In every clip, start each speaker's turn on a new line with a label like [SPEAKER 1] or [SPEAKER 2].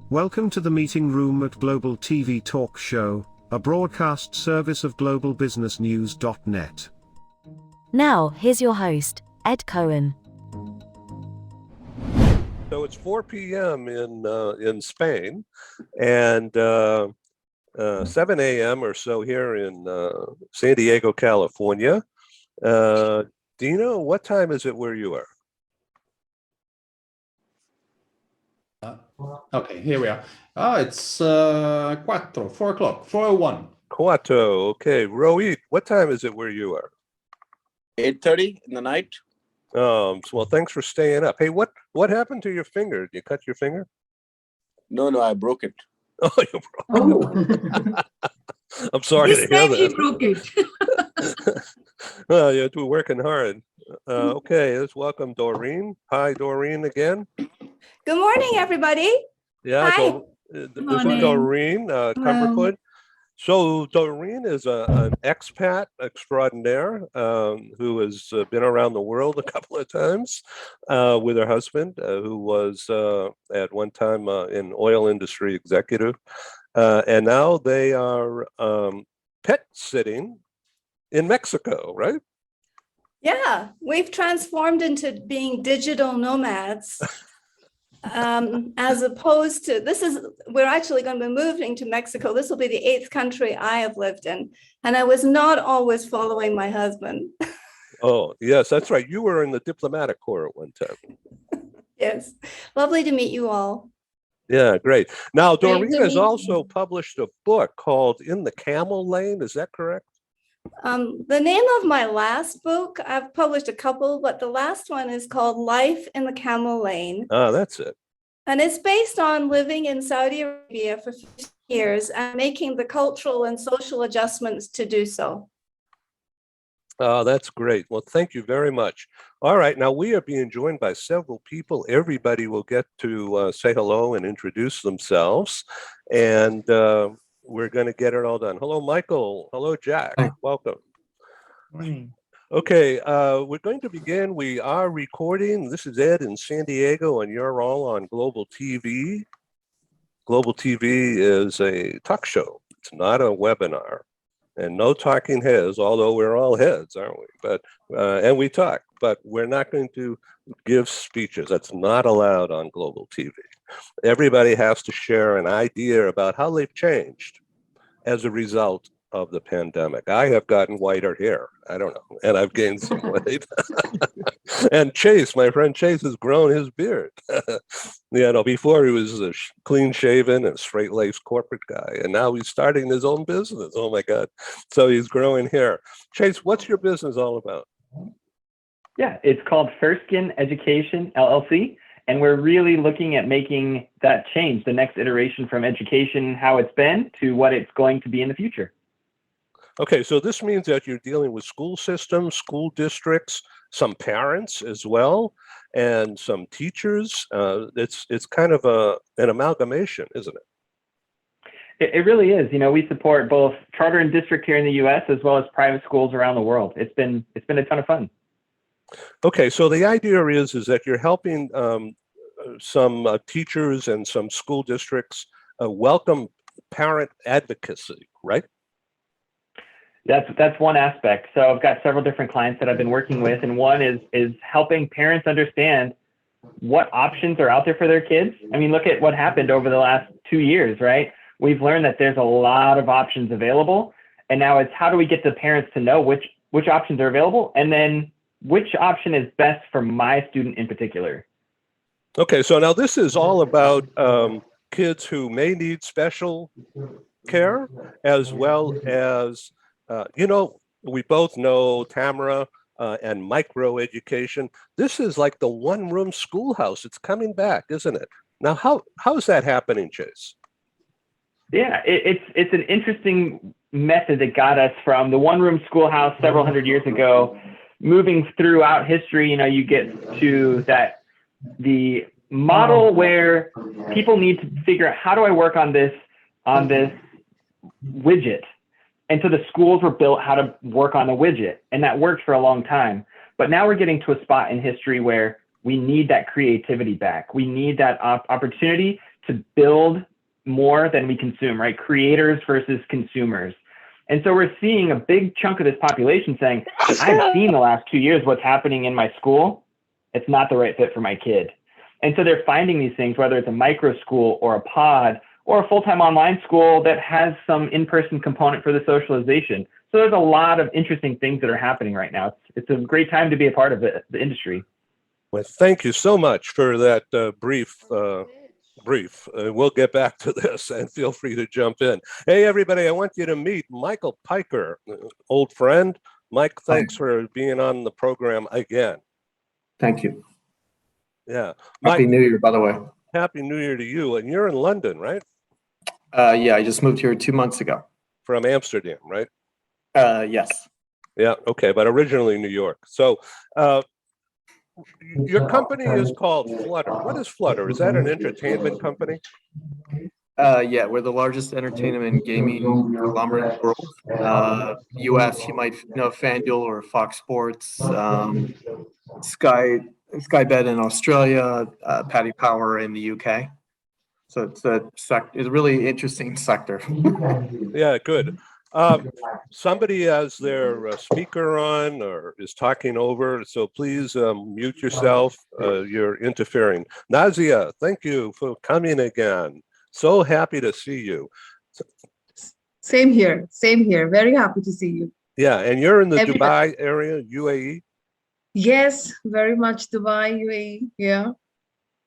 [SPEAKER 1] Welcome to the meeting room at Global TV Talk Show, a broadcast service of globalbusinessnews.net.
[SPEAKER 2] Now, here's your host, Ed Cohen.
[SPEAKER 3] So it's 4 p.m. in Spain, and 7 a.m. or so here in San Diego, California. Dino, what time is it where you are?
[SPEAKER 4] Okay, here we are. It's 4 o'clock, 4:01.
[SPEAKER 3] Cuatro, okay. Rohit, what time is it where you are?
[SPEAKER 5] 8:30 in the night.
[SPEAKER 3] Well, thanks for staying up. Hey, what happened to your finger? Did you cut your finger?
[SPEAKER 5] No, I broke it.
[SPEAKER 3] Oh, you broke it. I'm sorry to hear that.
[SPEAKER 6] He broke it.
[SPEAKER 3] Well, you're working hard. Okay, let's welcome Doreen. Hi, Doreen again.
[SPEAKER 6] Good morning, everybody.
[SPEAKER 3] Yeah,
[SPEAKER 6] Hi.
[SPEAKER 3] This is
[SPEAKER 6] morning.
[SPEAKER 3] Doreen Cumberford. So Doreen is an expat extraordinaire who has been around the world a couple of times with her husband, who was at one time an oil industry executive. And now they are pet sitting in Mexico, right?
[SPEAKER 6] Yeah, we've transformed into being digital nomads. As opposed to, we're actually going to be moving to Mexico. This will be the 8th country I have lived in. And I was not always following my husband.
[SPEAKER 3] Oh, yes, that's right. You were in the diplomatic corps at one time.
[SPEAKER 6] Yes, lovely to meet you all.
[SPEAKER 3] Yeah, great. Now,
[SPEAKER 6] Great
[SPEAKER 3] Doreen
[SPEAKER 6] to
[SPEAKER 3] has
[SPEAKER 6] meet
[SPEAKER 3] also
[SPEAKER 6] you.
[SPEAKER 3] published a book called In the Camel Lane. Is that correct?
[SPEAKER 6] The name of my last book, I've published a couple, but the last one is called Life in the Camel Lane.
[SPEAKER 3] Ah, that's it.
[SPEAKER 6] And it's based on living in Saudi Arabia for 50 years and making the cultural and social adjustments to do so.
[SPEAKER 3] Oh, that's great. Well, thank you very much. All right, now we are being joined by several people. Everybody will get to say hello and introduce themselves. And we're going to get it all done. Hello, Michael. Hello, Jack.
[SPEAKER 4] Hi.
[SPEAKER 3] Welcome.
[SPEAKER 4] Morning.
[SPEAKER 3] Okay, we're going to begin. We are recording. This is Ed in San Diego, and you're all on Global TV. Global TV is a talk show. It's not a webinar. And no talking heads, although we're all heads, aren't we? But and we talk, but we're not going to give speeches. That's not allowed on Global TV. Everybody has to share an idea about how they've changed as a result of the pandemic. I have gotten whiter hair. I don't know. And I've gained some weight. And Chase, my friend Chase, has grown his beard. Before he was a clean shaven and straight laced corporate guy. And now he's starting his own business. Oh my God. So he's growing hair. Chase, what's your business all about?
[SPEAKER 7] Yeah, it's called Adamo Education, LLC. And we're really looking at making that change, the next iteration from education, how it's been, to what it's going to be in the future.
[SPEAKER 3] Okay, so this means that you're dealing with school systems, school districts, some parents as well, and some teachers. It's kind of an amalgamation, isn't it?
[SPEAKER 7] It really is. We support both charter and district here in the U.S. as well as private schools around the world. It's been a ton of fun.
[SPEAKER 3] Okay, so the idea is that you're helping some teachers and some school districts welcome parent advocacy, right?
[SPEAKER 7] That's one aspect. So I've got several different clients that I've been working with, and one is helping parents understand what options are out there for their kids. I mean, look at what happened over the last 2 years, right? We've learned that there's a lot of options available, and now it's how do we get the parents to know which options are available, and then which option is best for my student in particular.
[SPEAKER 3] Okay, so now this is all about kids who may need special care, as well as we both know Tamara and micro education. This is like the one-room schoolhouse. It's coming back, isn't it? Now, how is that happening, Chase?
[SPEAKER 7] Yeah, it's an interesting method that got us from the one-room schoolhouse several hundred years ago, moving throughout history. You get to the model where people need to figure out, how do I work on this widget? And so the schools were built how to work on the widget, and that worked for a long time. But now we're getting to a spot in history where We need that creativity back. We need that opportunity to build more than we consume, right? Creators versus consumers. And so we're seeing a big chunk of this population saying, I've seen the last 2 years what's happening in my school. It's not the right fit for my kid. And so they're finding these things, whether it's a micro school or a pod or a full-time online school that has some in-person component for the socialization. So there's a lot of interesting things that are happening right now. It's a great time to be a part of the industry.
[SPEAKER 3] Well, thank you so much for that brief. We'll get back to this, and feel free to jump in. Hey, everybody, I want you to meet Michael Piker, old friend. Mike, thanks for being on the program again.
[SPEAKER 8] Thank you.
[SPEAKER 3] Yeah.
[SPEAKER 8] Happy New Year, by the way.
[SPEAKER 3] Happy New Year to you. And you're in London, right?
[SPEAKER 8] Yeah, I just moved here 2 months ago.
[SPEAKER 3] From Amsterdam, right?
[SPEAKER 8] Yes.
[SPEAKER 3] Yeah, okay, but originally New York. So your company is called Flutter. What is Flutter? Is that an entertainment company?
[SPEAKER 8] Yeah, we're the largest entertainment and gaming conglomerate in the world. US, you might know FanDuel or Fox Sports, Sky Bet in Australia, Paddy Power in the UK. So it's a really interesting sector.
[SPEAKER 3] Yeah, good. Somebody has their speaker on or is talking over, so please mute yourself. You're interfering. Nazia, thank you for coming again. So happy to see you.
[SPEAKER 9] Same here. Same here. Very happy to see you.
[SPEAKER 3] Yeah, and you're in the Dubai area, UAE?
[SPEAKER 9] Yes, very much Dubai, UAE. Yeah.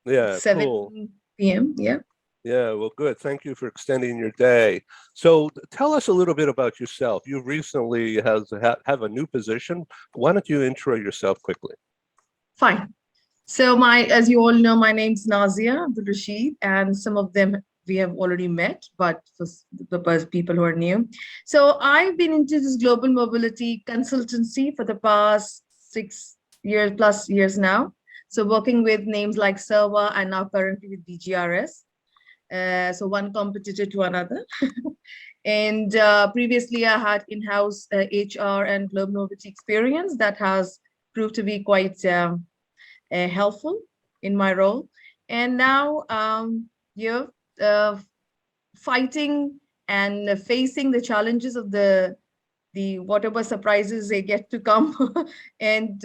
[SPEAKER 3] Yeah,
[SPEAKER 9] 7
[SPEAKER 3] cool.
[SPEAKER 9] p.m. Yeah.
[SPEAKER 3] Yeah, well, good. Thank you for extending your day. So tell us a little bit about yourself. You recently have a new position. Why don't you intro yourself quickly?
[SPEAKER 9] Fine. So as you all know, my name's Nazia Abdul Rashid, and some of them we have already met, but for the people who are new. So I've been into this global mobility consultancy for the past 6 years plus years now. So working with names like Serva and now currently with DGRS. So one competitor to another. And previously I had in-house HR and global mobility experience that has proved to be quite helpful in my role. And now fighting and facing the challenges of the whatever surprises they get to come, and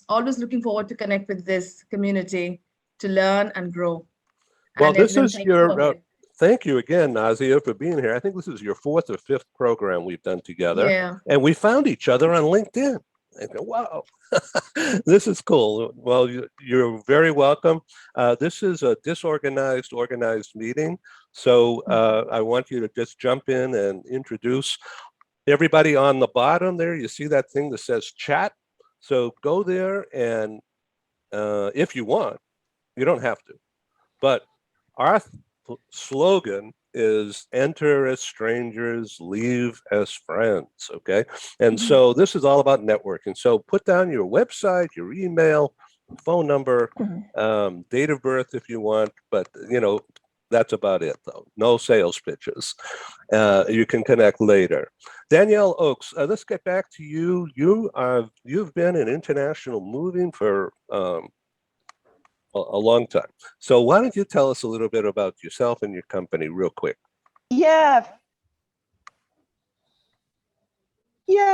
[SPEAKER 9] always looking forward to connect with this community to learn and grow.
[SPEAKER 3] Well,
[SPEAKER 9] And
[SPEAKER 3] this
[SPEAKER 9] everyone,
[SPEAKER 3] is
[SPEAKER 9] thank
[SPEAKER 3] your, thank you again, Nazia, for being here. I think this is your 4th or 5th program we've done together.
[SPEAKER 9] Yeah.
[SPEAKER 3] And we found each other on LinkedIn. I go, wow, this is cool. Well, you're very welcome. This is a disorganized, organized meeting. So I want you to just jump in and introduce everybody on the bottom there. You see that thing that says chat? So go there, and if you want, you don't have to. But our slogan is enter as strangers, leave as friends, okay? And so this is all about networking. So put down your website, your email, phone number, date of birth if you want, but that's about it though. No sales pitches. You can connect later. Danielle Oakes, let's get back to you. You've been in international moving for a long time. So why don't you tell us a little bit about yourself and your company real quick?
[SPEAKER 10] Yeah,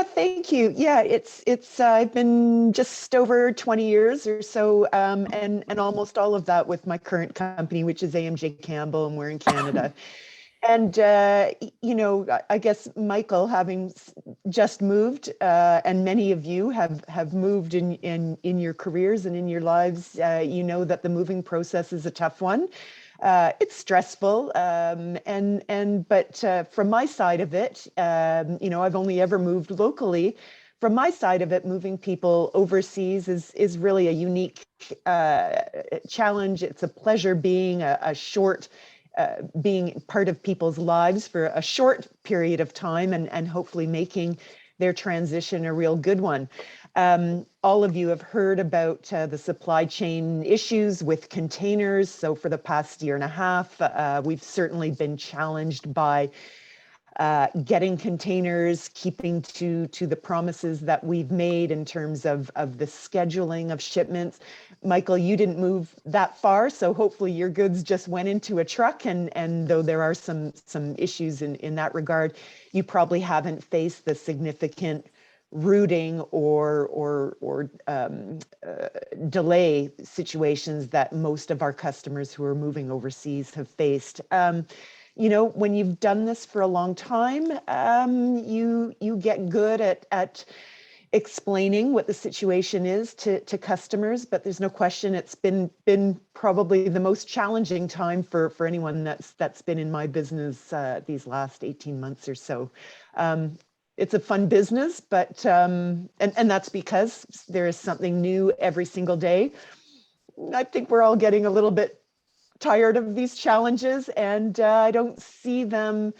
[SPEAKER 10] thank you. Yeah, it's I've been just over 20 years or so, and almost all of that with my current company, which is AMJ Campbell, and we're in Canada. And I guess Michael, having just moved, and many of you have moved in your careers and in your lives, that the moving process is a tough one. It's stressful, but from my side of it, I've only ever moved locally. From my side of it, moving people overseas is really a unique challenge. It's a pleasure being being part of people's lives for a short period of time and hopefully making their transition a real good one. All of you have heard about the supply chain issues with containers. So for the past year and a half, we've certainly been challenged by getting containers, keeping to the promises that we've made in terms of the scheduling of shipments. Michael, you didn't move that far, so hopefully your goods just went into a truck, and though there are some issues in that regard, you probably haven't faced the significant routing or delay situations that most of our customers who are moving overseas have faced. You know, when you've done this for a long time, you get good at explaining what the situation is to customers, but there's no question it's been probably the most challenging time for anyone that's been in my business these last 18 months or so. It's a fun business, but and that's because there is something new every single day. I think we're all getting a little bit tired of these challenges, and I don't see them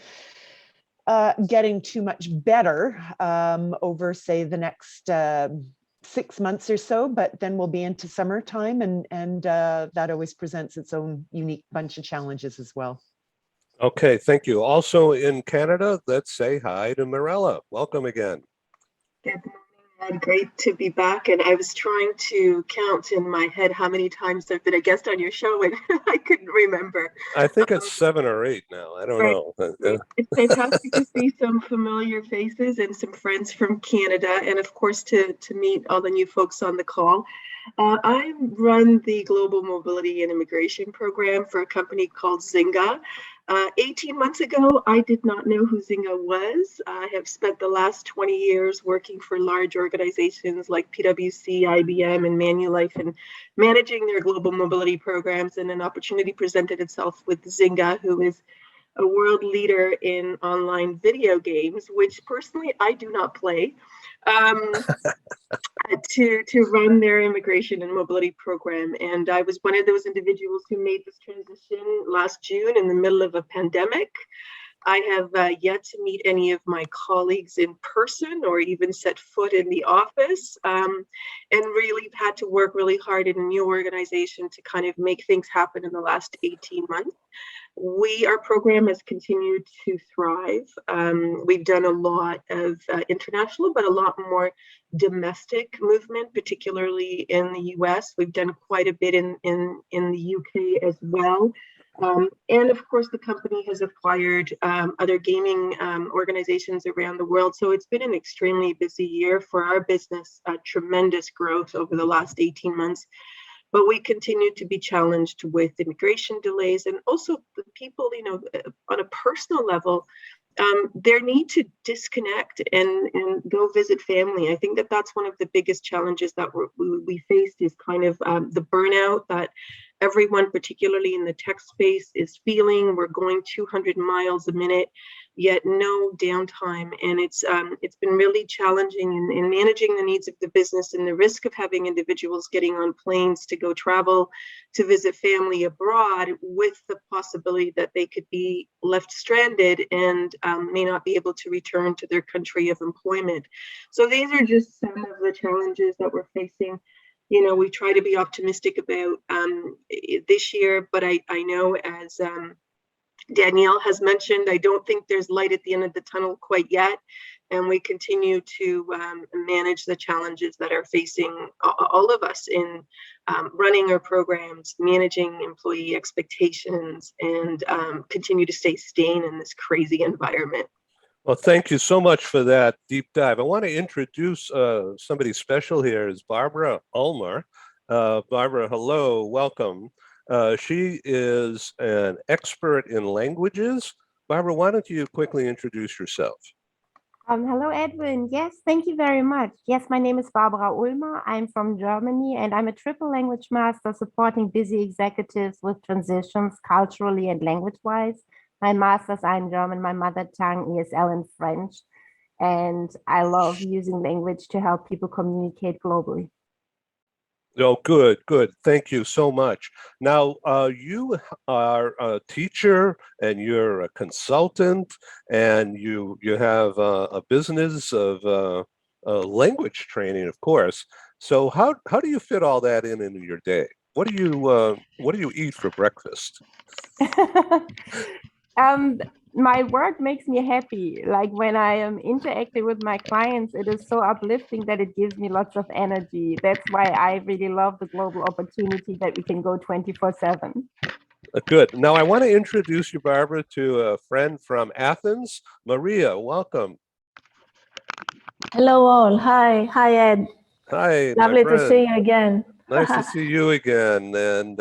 [SPEAKER 10] getting too much better over, say, the next 6 months or so, but then we'll be into summertime, and that always presents its own unique bunch of challenges as well.
[SPEAKER 3] Okay, thank you. Also in Canada, let's say hi to Mirella. Welcome again.
[SPEAKER 11] Good morning, Ed. Great to be back. And I was trying to count in my head how many times I've been a guest on your show, and I couldn't remember.
[SPEAKER 3] I think it's 7 or 8 now. I don't know.
[SPEAKER 11] It's fantastic to see some familiar faces and some friends from Canada, and of course to meet all the new folks on the call. I run the Global Mobility and Immigration Program for a company called Zynga. 18 months ago, I did not know who Zynga was. I have spent the last 20 years working for large organizations like PwC, IBM, and Manulife, and managing their global mobility programs, and an opportunity presented itself with Zynga, who is a world leader in online video games, which personally I do not play, to run their immigration and mobility program. And I was one of those individuals who made this transition last June in the middle of a pandemic. I have yet to meet any of my colleagues in person or even set foot in the office, and really had to work really hard in a new organization to kind of make things happen in the last 18 months. Our program has continued to thrive. We've done a lot of international, but a lot more domestic movement, particularly in the US. We've done quite a bit in the UK as well. And of course, the company has acquired other gaming organizations around the world. So it's been an extremely busy year for our business, tremendous growth over the last 18 months. But we continue to be challenged with immigration delays, and also the people, you know, on a personal level, their need to disconnect and go visit family. I think that's one of the biggest challenges that we faced, is kind of the burnout that everyone, particularly in the tech space, is feeling. We're going 200 miles a minute, yet no downtime. And it's been really challenging in managing the needs of the business, and the risk of having individuals getting on planes to go travel to visit family abroad, with the possibility that they could be left stranded and may not be able to return to their country of employment. So these are just some of the challenges that we're facing. You know, we try to be optimistic about this year, but I know, as Danielle has mentioned, I don't think there's light at the end of the tunnel quite yet. And we continue to manage the challenges that are facing all of us in running our programs, managing employee expectations, and continue to stay sane in this crazy environment.
[SPEAKER 3] Well, thank you so much for that deep dive. I want to introduce somebody special here, is Barbara Ulma. Barbara, hello, welcome. She is an expert in languages. Barbara, why don't you quickly introduce yourself?
[SPEAKER 12] Hello, Edwin. Yes, thank you very much. Yes, my name is Barbara Ulma. I'm from Germany, and I'm a triple language master supporting busy executives with transitions culturally and language-wise. My masters are in German, my mother tongue, ESL, in French. And I love using language to help people communicate globally.
[SPEAKER 3] Oh, good, good. Thank you so much. Now, you are a teacher, and you're a consultant, and you have a business of language training, of course. So how do you fit all that in your day? What do you eat for breakfast?
[SPEAKER 12] my work makes me happy. Like when I am interacting with my clients, it is so uplifting that it gives me lots of energy. That's why I really love the global opportunity that we can go 24/7.
[SPEAKER 3] Good. Now I want to introduce you, Barbara, to a friend from Athens. Maria, welcome.
[SPEAKER 13] Hello all. Hi. Hi, Ed.
[SPEAKER 3] Hi, my
[SPEAKER 13] Lovely to
[SPEAKER 3] friend.
[SPEAKER 13] see you again.
[SPEAKER 3] Nice to see you again. And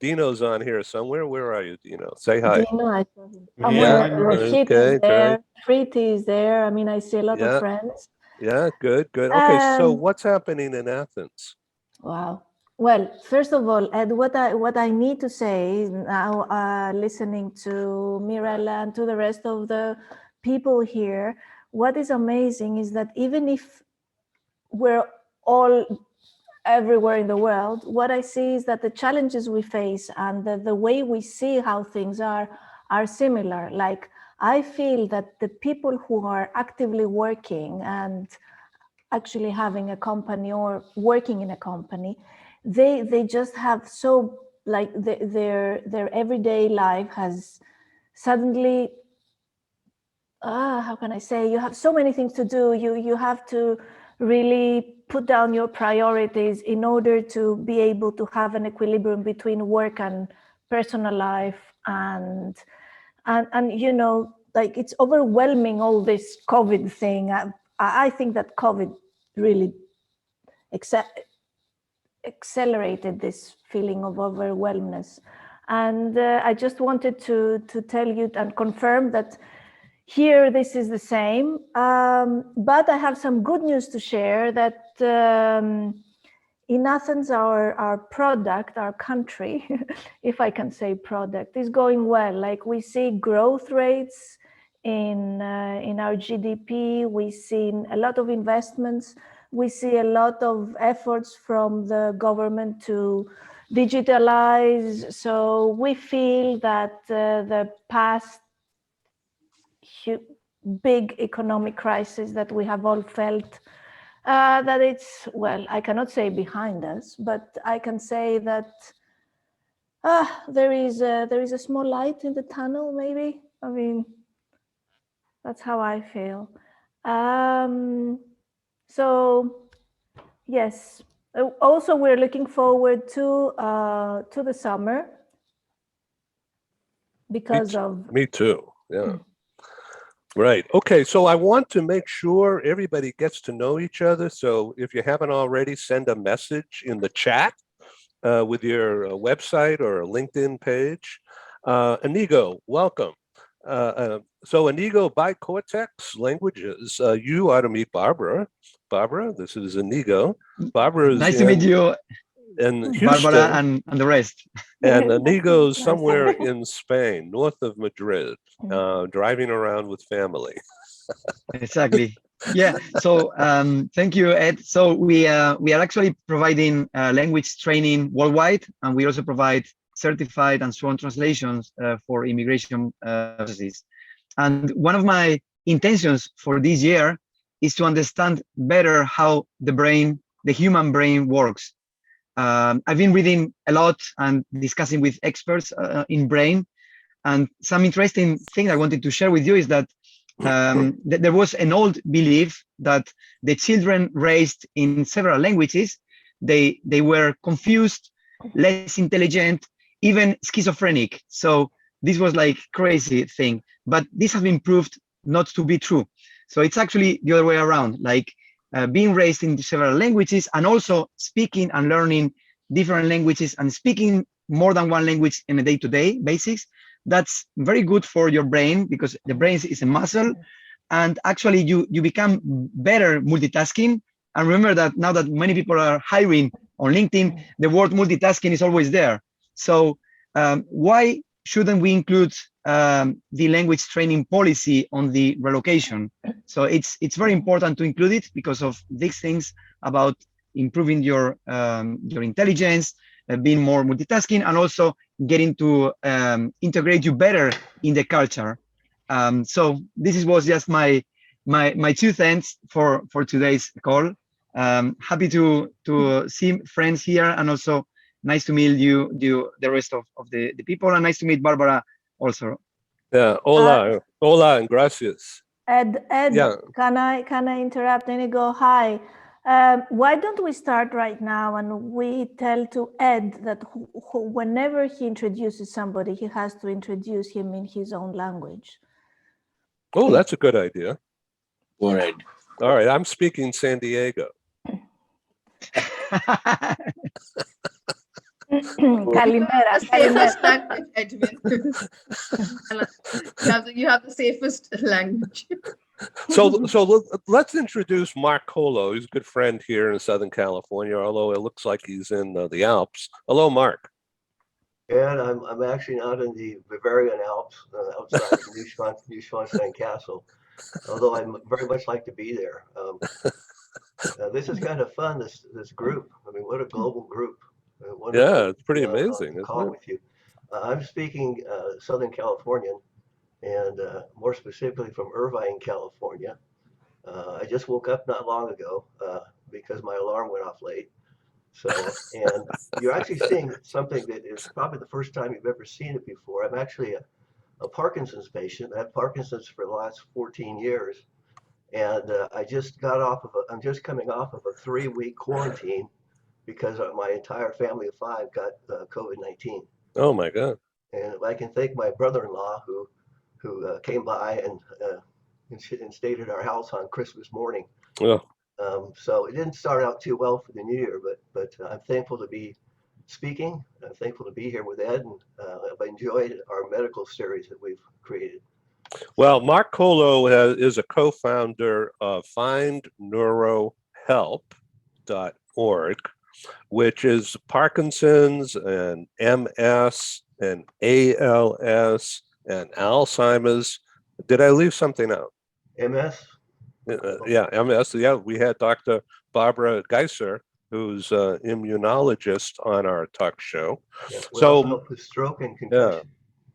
[SPEAKER 3] Dino's on here somewhere. Where are you, Dino? Say hi.
[SPEAKER 13] Dino, I saw him.
[SPEAKER 4] Yeah,
[SPEAKER 13] Somewhere.
[SPEAKER 4] I'm
[SPEAKER 13] Rashid
[SPEAKER 3] Okay,
[SPEAKER 13] is
[SPEAKER 3] great.
[SPEAKER 13] there. Preeti is there. I mean, I see a lot of
[SPEAKER 3] Yeah,
[SPEAKER 13] friends.
[SPEAKER 3] yeah, good, good. Okay, so
[SPEAKER 13] Um,
[SPEAKER 3] what's happening in Athens?
[SPEAKER 13] wow. Well, first of all, Ed, what I need to say now, listening to Mirella and to the rest of the people here, what is amazing is that even if we're all everywhere in the world, what I see is that the challenges we face and the way we see how things are similar. Like, I feel that the people who are actively working and actually having a company or working in a company, they just have so, like, their everyday life has suddenly, how can I say, you have so many things to do. You have to really put down your priorities in order to be able to have an equilibrium between work and personal life, and you know, like, it's overwhelming, all this COVID thing. I think that COVID really accelerated this feeling of overwhelmness, and I just wanted to tell you and confirm that here this is the same, but I have some good news to share, that in Athens, our product, our country, if I can say product, is going well. Like, we see growth rates in our GDP. We see a lot of investments. We see a lot of efforts from the government to digitalize. So we feel that the past big economic crisis that we have all felt, that it's, well, I cannot say behind us, but I can say that there is a small light in the tunnel, maybe. I mean, that's how I feel. So yes, also we're looking forward to the summer because of
[SPEAKER 3] Me too. Yeah. Right. Okay. So I want to make sure everybody gets to know each other. So if you haven't already, send a message in the chat with your website or a LinkedIn page. Inigo, welcome. So Inigo by Cortex Languages, you ought to meet Barbara. Barbara, this is Inigo. Barbara is
[SPEAKER 14] nice to meet you,
[SPEAKER 3] in Houston.
[SPEAKER 14] Barbara, and the rest.
[SPEAKER 3] And Inigo's somewhere in Spain, north of Madrid, driving around with family.
[SPEAKER 14] Exactly. Yeah. So thank you, Ed. So we are actually providing language training worldwide, and we also provide certified and sworn translations for immigration processes. And one of my intentions for this year is to understand better how the human brain works. I've been reading a lot and discussing with experts in brain, and some interesting thing I wanted to share with you is that there was an old belief that the children raised in several languages, they were confused, less intelligent, even schizophrenic. So this was like crazy thing, but this has been proved not to be true. So it's actually the other way around, like being raised in several languages and also speaking and learning different languages and speaking more than one language in a day-to-day basis. That's very good for your brain, because the brain is a muscle, and actually you become better multitasking. And remember that now that many people are hiring on LinkedIn, the word multitasking is always there. So why shouldn't we include the language training policy on the relocation? So it's very important to include it because of these things about improving your intelligence, being more multitasking, and also getting to integrate you better in the culture. So this was just my 2 cents for today's call. Happy to see friends here, and also nice to meet you the rest of the people, and nice to meet Barbara also.
[SPEAKER 3] Yeah, hola, hola, and gracias.
[SPEAKER 13] Ed,
[SPEAKER 3] Yeah.
[SPEAKER 13] can I interrupt and go, hi? Why don't we start right now and we tell to Ed that whenever he introduces somebody, he has to introduce him in his own language.
[SPEAKER 3] Oh, that's a good idea.
[SPEAKER 5] Go ahead.
[SPEAKER 3] All right, I'm speaking San Diego.
[SPEAKER 13] Kalimera,
[SPEAKER 9] The safest language, Edwin. you have the safest language.
[SPEAKER 3] So let's introduce Mark Colo. He's a good friend here in Southern California, although it looks like he's in the Alps. Hello, Mark.
[SPEAKER 15] And I'm actually not in the Bavarian Alps, outside of Neuschwanstein Castle, although I'd very much like to be there. This is kind of fun, this group. I mean, what a global group.
[SPEAKER 3] Yeah, it's pretty amazing, isn't
[SPEAKER 15] call
[SPEAKER 3] it?
[SPEAKER 15] with you. I'm speaking Southern Californian, and more specifically from Irvine, California. I just woke up not long ago because my alarm went off late. So, and you're actually seeing something that is probably the first time you've ever seen it before. I'm actually a Parkinson's patient. I had Parkinson's for the last 14 years. And I'm just coming off of a 3-week quarantine because my entire family of 5 got COVID-19.
[SPEAKER 3] Oh my God.
[SPEAKER 15] And I can thank my brother-in-law who came by and stayed at our house on Christmas morning.
[SPEAKER 3] Oh.
[SPEAKER 15] So it didn't start out too well for the new year, but I'm thankful to be speaking. I'm thankful to be here with Ed, and I've enjoyed our medical series that we've created.
[SPEAKER 3] Well, Mark Colo is a co-founder of FindNeuroHelp.org, which is Parkinson's and MS and ALS and Alzheimer's. Did I leave something out?
[SPEAKER 15] MS?
[SPEAKER 3] Yeah, MS. Yeah, we had Dr. Barbara Geiser, who's an immunologist on our talk show.
[SPEAKER 15] Yes,
[SPEAKER 3] So,
[SPEAKER 15] help with stroke and concussion.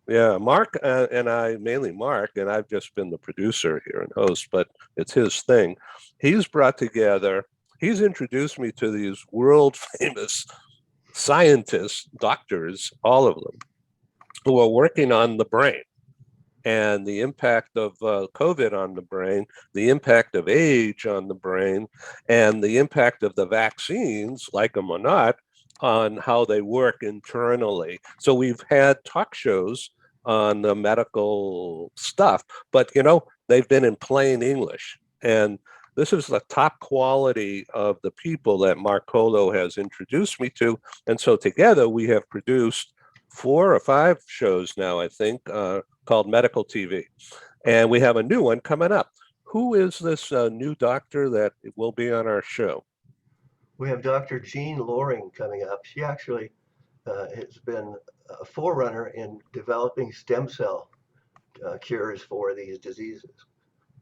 [SPEAKER 3] Yeah, Mark and I, mainly Mark, and I've just been the producer here and host, but it's his thing. He's introduced me to these world famous scientists, doctors, all of them, who are working on the brain and the impact of COVID on the brain, the impact of age on the brain, and the impact of the vaccines, like them or not, on how they work internally. So we've had talk shows on the medical stuff, but they've been in plain English. And this is the top quality of the people that Mark Colo has introduced me to. And so together we have produced 4 or 5 shows now, I think, called Medical TV. And we have a new one coming up. Who is this new doctor that will be on our show?
[SPEAKER 15] We have Dr. Jean Loring coming up. She actually has been a forerunner in developing stem cell cures for these diseases,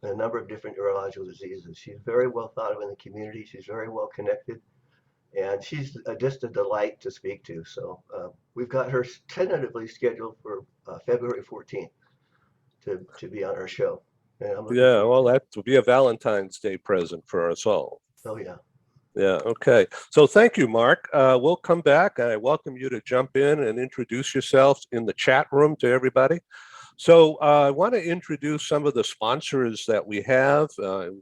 [SPEAKER 15] a number of different neurological diseases. She's very well thought of in the community. She's very well connected, and she's just a delight to speak to. So we've got her tentatively scheduled for February 14th to be on our show.
[SPEAKER 3] Yeah, well, that will be a Valentine's Day present for us all.
[SPEAKER 15] Oh, yeah.
[SPEAKER 3] Yeah, okay. So thank you, Mark. We'll come back. I welcome you to jump in and introduce yourself in the chat room to everybody. So I want to introduce some of the sponsors that we have.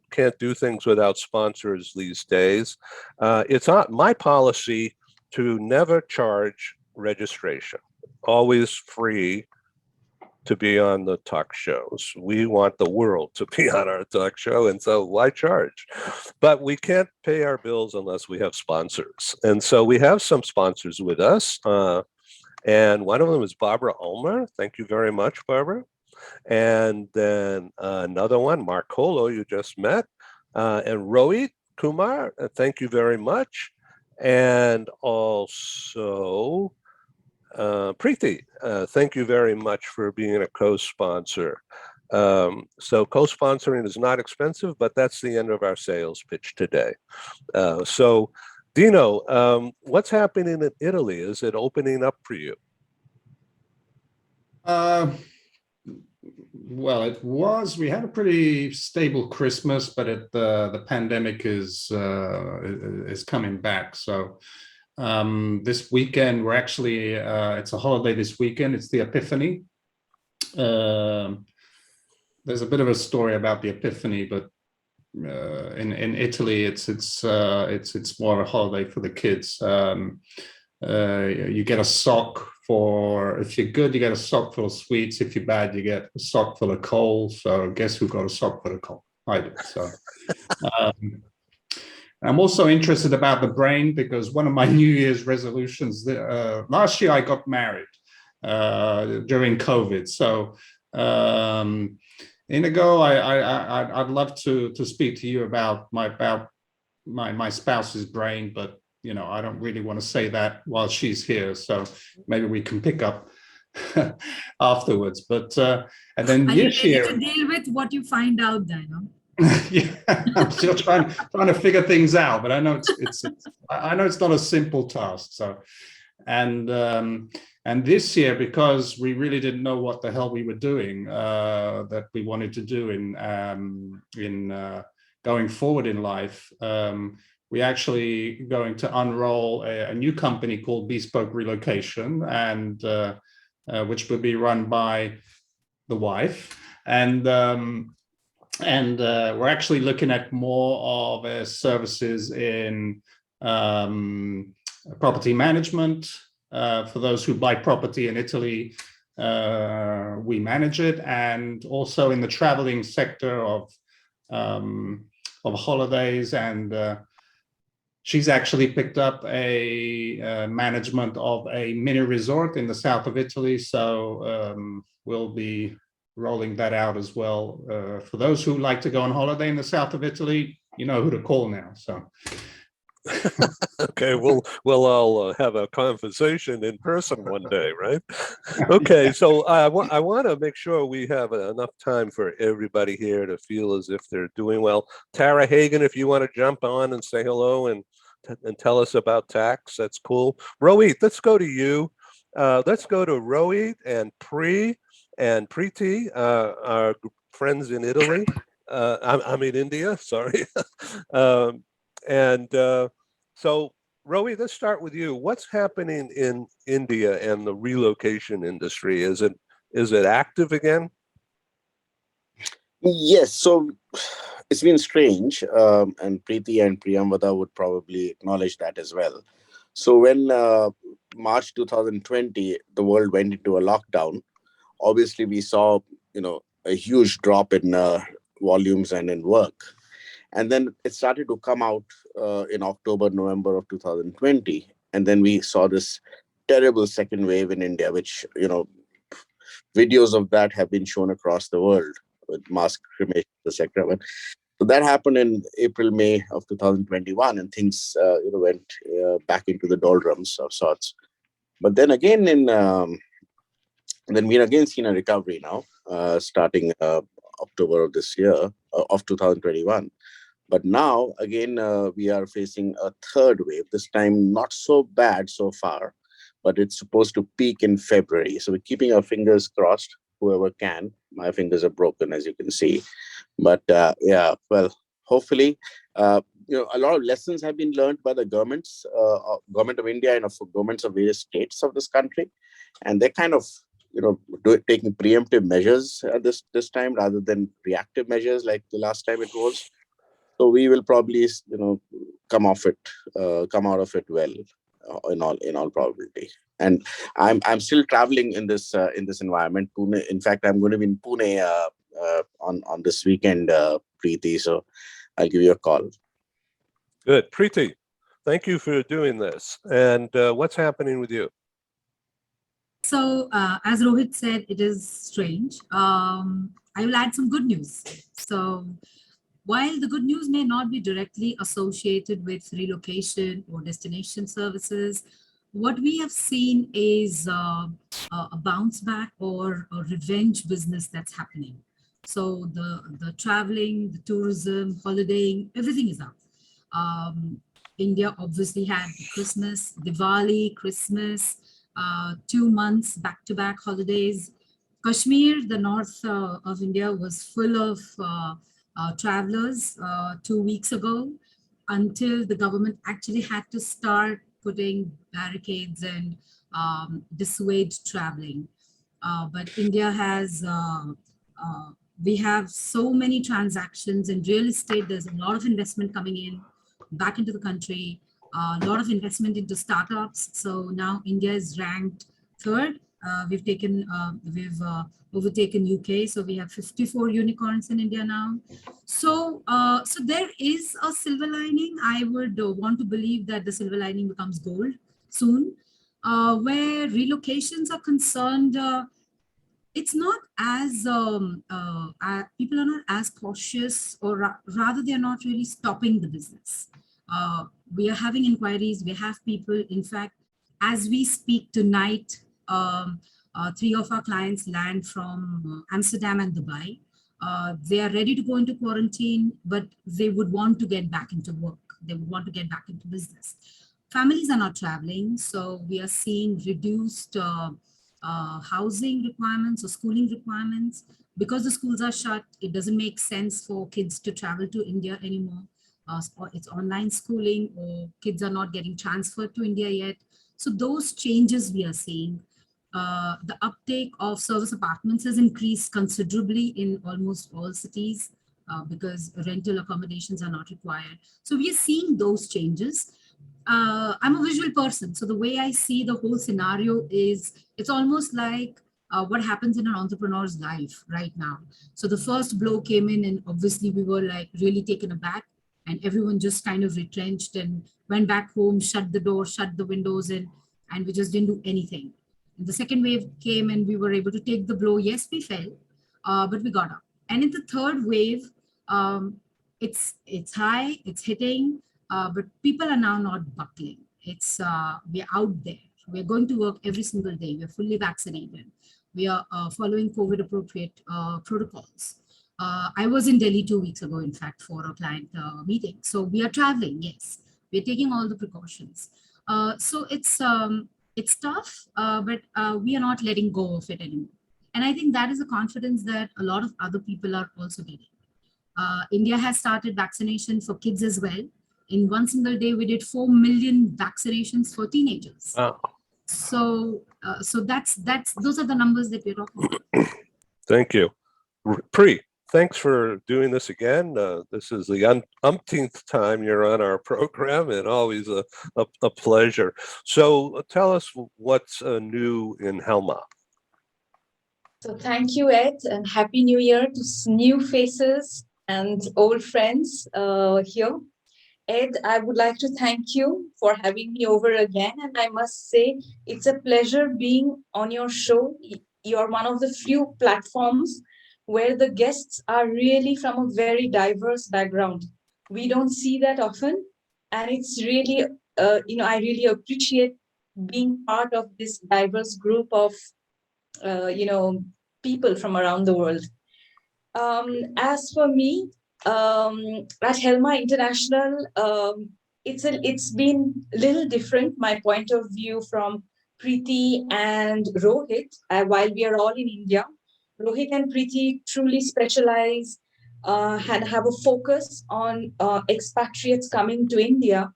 [SPEAKER 3] Can't do things without sponsors these days. It's not my policy to never charge registration, always free to be on the talk shows. We want the world to be on our talk show, and so why charge? But we can't pay our bills unless we have sponsors. And so we have some sponsors with us. And one of them is Barbara Ulma. Thank you very much, Barbara. And then another one, Mark Colo, you just met. And Rohit Kumar, thank you very much. And also Preeti, thank you very much for being a co-sponsor. So co-sponsoring is not expensive, but that's the end of our sales pitch today. So Dino, what's happening in Italy? Is it opening up for you?
[SPEAKER 4] Well, it was. We had a pretty stable Christmas, but the pandemic is coming back. So this weekend, we're actually, it's a holiday this weekend. It's the Epiphany. there's a bit of a story about the Epiphany, but in Italy, it's more a holiday for the kids. You get a sock for, if you're good, you get a sock full of sweets. If you're bad, you get a sock full of coal. So guess who got a sock full of coal? I did. So I'm also interested about the brain because one of my New Year's resolutions, last year I got married during COVID. So Inigo, I'd love to speak to you about my spouse's brain, but you know, I don't really want to say that while she's here. So maybe we can pick up afterwards. But and then this year,
[SPEAKER 16] you deal with what you find out then. Huh?
[SPEAKER 4] Yeah, I'm still trying to figure things out, but I know I know it's not a simple task. So, and this year, because we really didn't know what the hell we were doing, that we wanted to do in going forward in life, we actually going to unroll a new company called Bespoke Relocation, and which will be run by the wife, and we're actually looking at more of services in property management. For those who buy property in Italy, we manage it, and also in the traveling sector of holidays. And she's actually picked up a management of a mini resort in the south of Italy. So we'll be rolling that out as well. For those who like to go on holiday in the south of Italy, you know who to call now. So
[SPEAKER 3] okay, we'll all have a conversation in person one day, right? Okay, so I want to make sure we have enough time for everybody here to feel as if they're doing well. Tara Hagen, if you want to jump on and say hello and tell us about tax, that's cool. Rohit, let's go to you. Let's go to Rohit and Pri and Preeti, our friends in Italy. I'm in India, sorry. So, Rohit, let's start with you. What's happening in India and the relocation industry? Is it active again?
[SPEAKER 5] Yes, so it's been strange, and Preeti and Priyamvada would probably acknowledge that as well. So when March 2020, the world went into a lockdown, obviously we saw, a huge drop in volumes and in work. And then it started to come out in October, November of 2020. And then we saw this terrible second wave in India, which, videos of that have been shown across the world with mass cremation, etc. So that happened in April, May of 2021, and things went back into the doldrums of sorts. But then again, then we're again seen a recovery now, starting October of this year, of 2021. But now, again, we are facing a third wave, this time not so bad so far, but it's supposed to peak in February. So we're keeping our fingers crossed, whoever can. My fingers are broken, as you can see. But yeah, well, hopefully, a lot of lessons have been learned by the government of India and of governments of various states of this country. And they're kind of, taking preemptive measures this time rather than reactive measures like the last time it was. So we will probably, come out of it well, in all probability. And I'm still traveling in this environment. Pune. In fact, I'm going to be in Pune on this weekend, Preeti. So I'll give you a call.
[SPEAKER 3] Good, Preeti. Thank you for doing this. And what's happening with you?
[SPEAKER 16] So as Rohit said, it is strange. I will add some good news. So while the good news may not be directly associated with relocation or destination services, what we have seen is a bounce back or a revenge business that's happening. So the traveling, the tourism, holidaying, everything is up. India obviously had Christmas, Diwali, Christmas, 2 months back-to-back holidays. Kashmir, the north of India, was full of travelers 2 weeks ago, until the government actually had to start putting barricades and dissuade traveling. But India has, we have so many transactions in real estate. There's a lot of investment coming in back into the country, a lot of investment into startups. So now India is ranked third. We've overtaken UK. So we have 54 unicorns in India now. So, so there is a silver lining. I would want to believe that the silver lining becomes gold soon. Where relocations are concerned, it's not as people are not as cautious, or rather they are not really stopping the business. We are having inquiries. We have people, in fact, as we speak tonight, 3 of our clients land from Amsterdam and Dubai. They are ready to go into quarantine, but they would want to get back into work. They would want to get back into business. Families are not traveling, so we are seeing reduced housing requirements or schooling requirements. Because the schools are shut, it doesn't make sense for kids to travel to India anymore. It's online schooling, or kids are not getting transferred to India yet. So those changes we are seeing. The uptake of service apartments has increased considerably in almost all cities because rental accommodations are not required. So we are seeing those changes. I'm a visual person, so the way I see the whole scenario is it's almost like what happens in an entrepreneur's life right now. So the first blow came in, and obviously we were like really taken aback, and everyone just kind of retrenched and went back home, shut the door, shut the windows, and we just didn't do anything. And the second wave came, and we were able to take the blow. Yes, we fell, but we got up. And in the third wave, it's high, it's hitting. But people are now not buckling. We're out there. We're going to work every single day. We're fully vaccinated. We are following COVID appropriate protocols. I was in Delhi 2 weeks ago, in fact, for a client meeting. So we are traveling, yes. We're taking all the precautions. So it's tough, but we are not letting go of it anymore. And I think that is a confidence that a lot of other people are also getting. India has started vaccination for kids as well. In one single day, we did 4 million vaccinations for teenagers.
[SPEAKER 3] Wow.
[SPEAKER 16] So, so those are the numbers that we're talking about.
[SPEAKER 3] Thank you. Pri, thanks for doing this again. This is the umpteenth time you're on our program, and always a pleasure. So tell us what's new in Helma.
[SPEAKER 17] So thank you, Ed, and Happy New Year to new faces and old friends here. Ed, I would like to thank you for having me over again. And I must say, it's a pleasure being on your show. You're one of the few platforms where the guests are really from a very diverse background. We don't see that often. And it's really, I really appreciate being part of this diverse group of, people from around the world. As for me, at Helma International, it's been a little different, my point of view from Preeti and Rohit, while we are all in India. Rohit and Preeti truly specialize and have a focus on expatriates coming to India,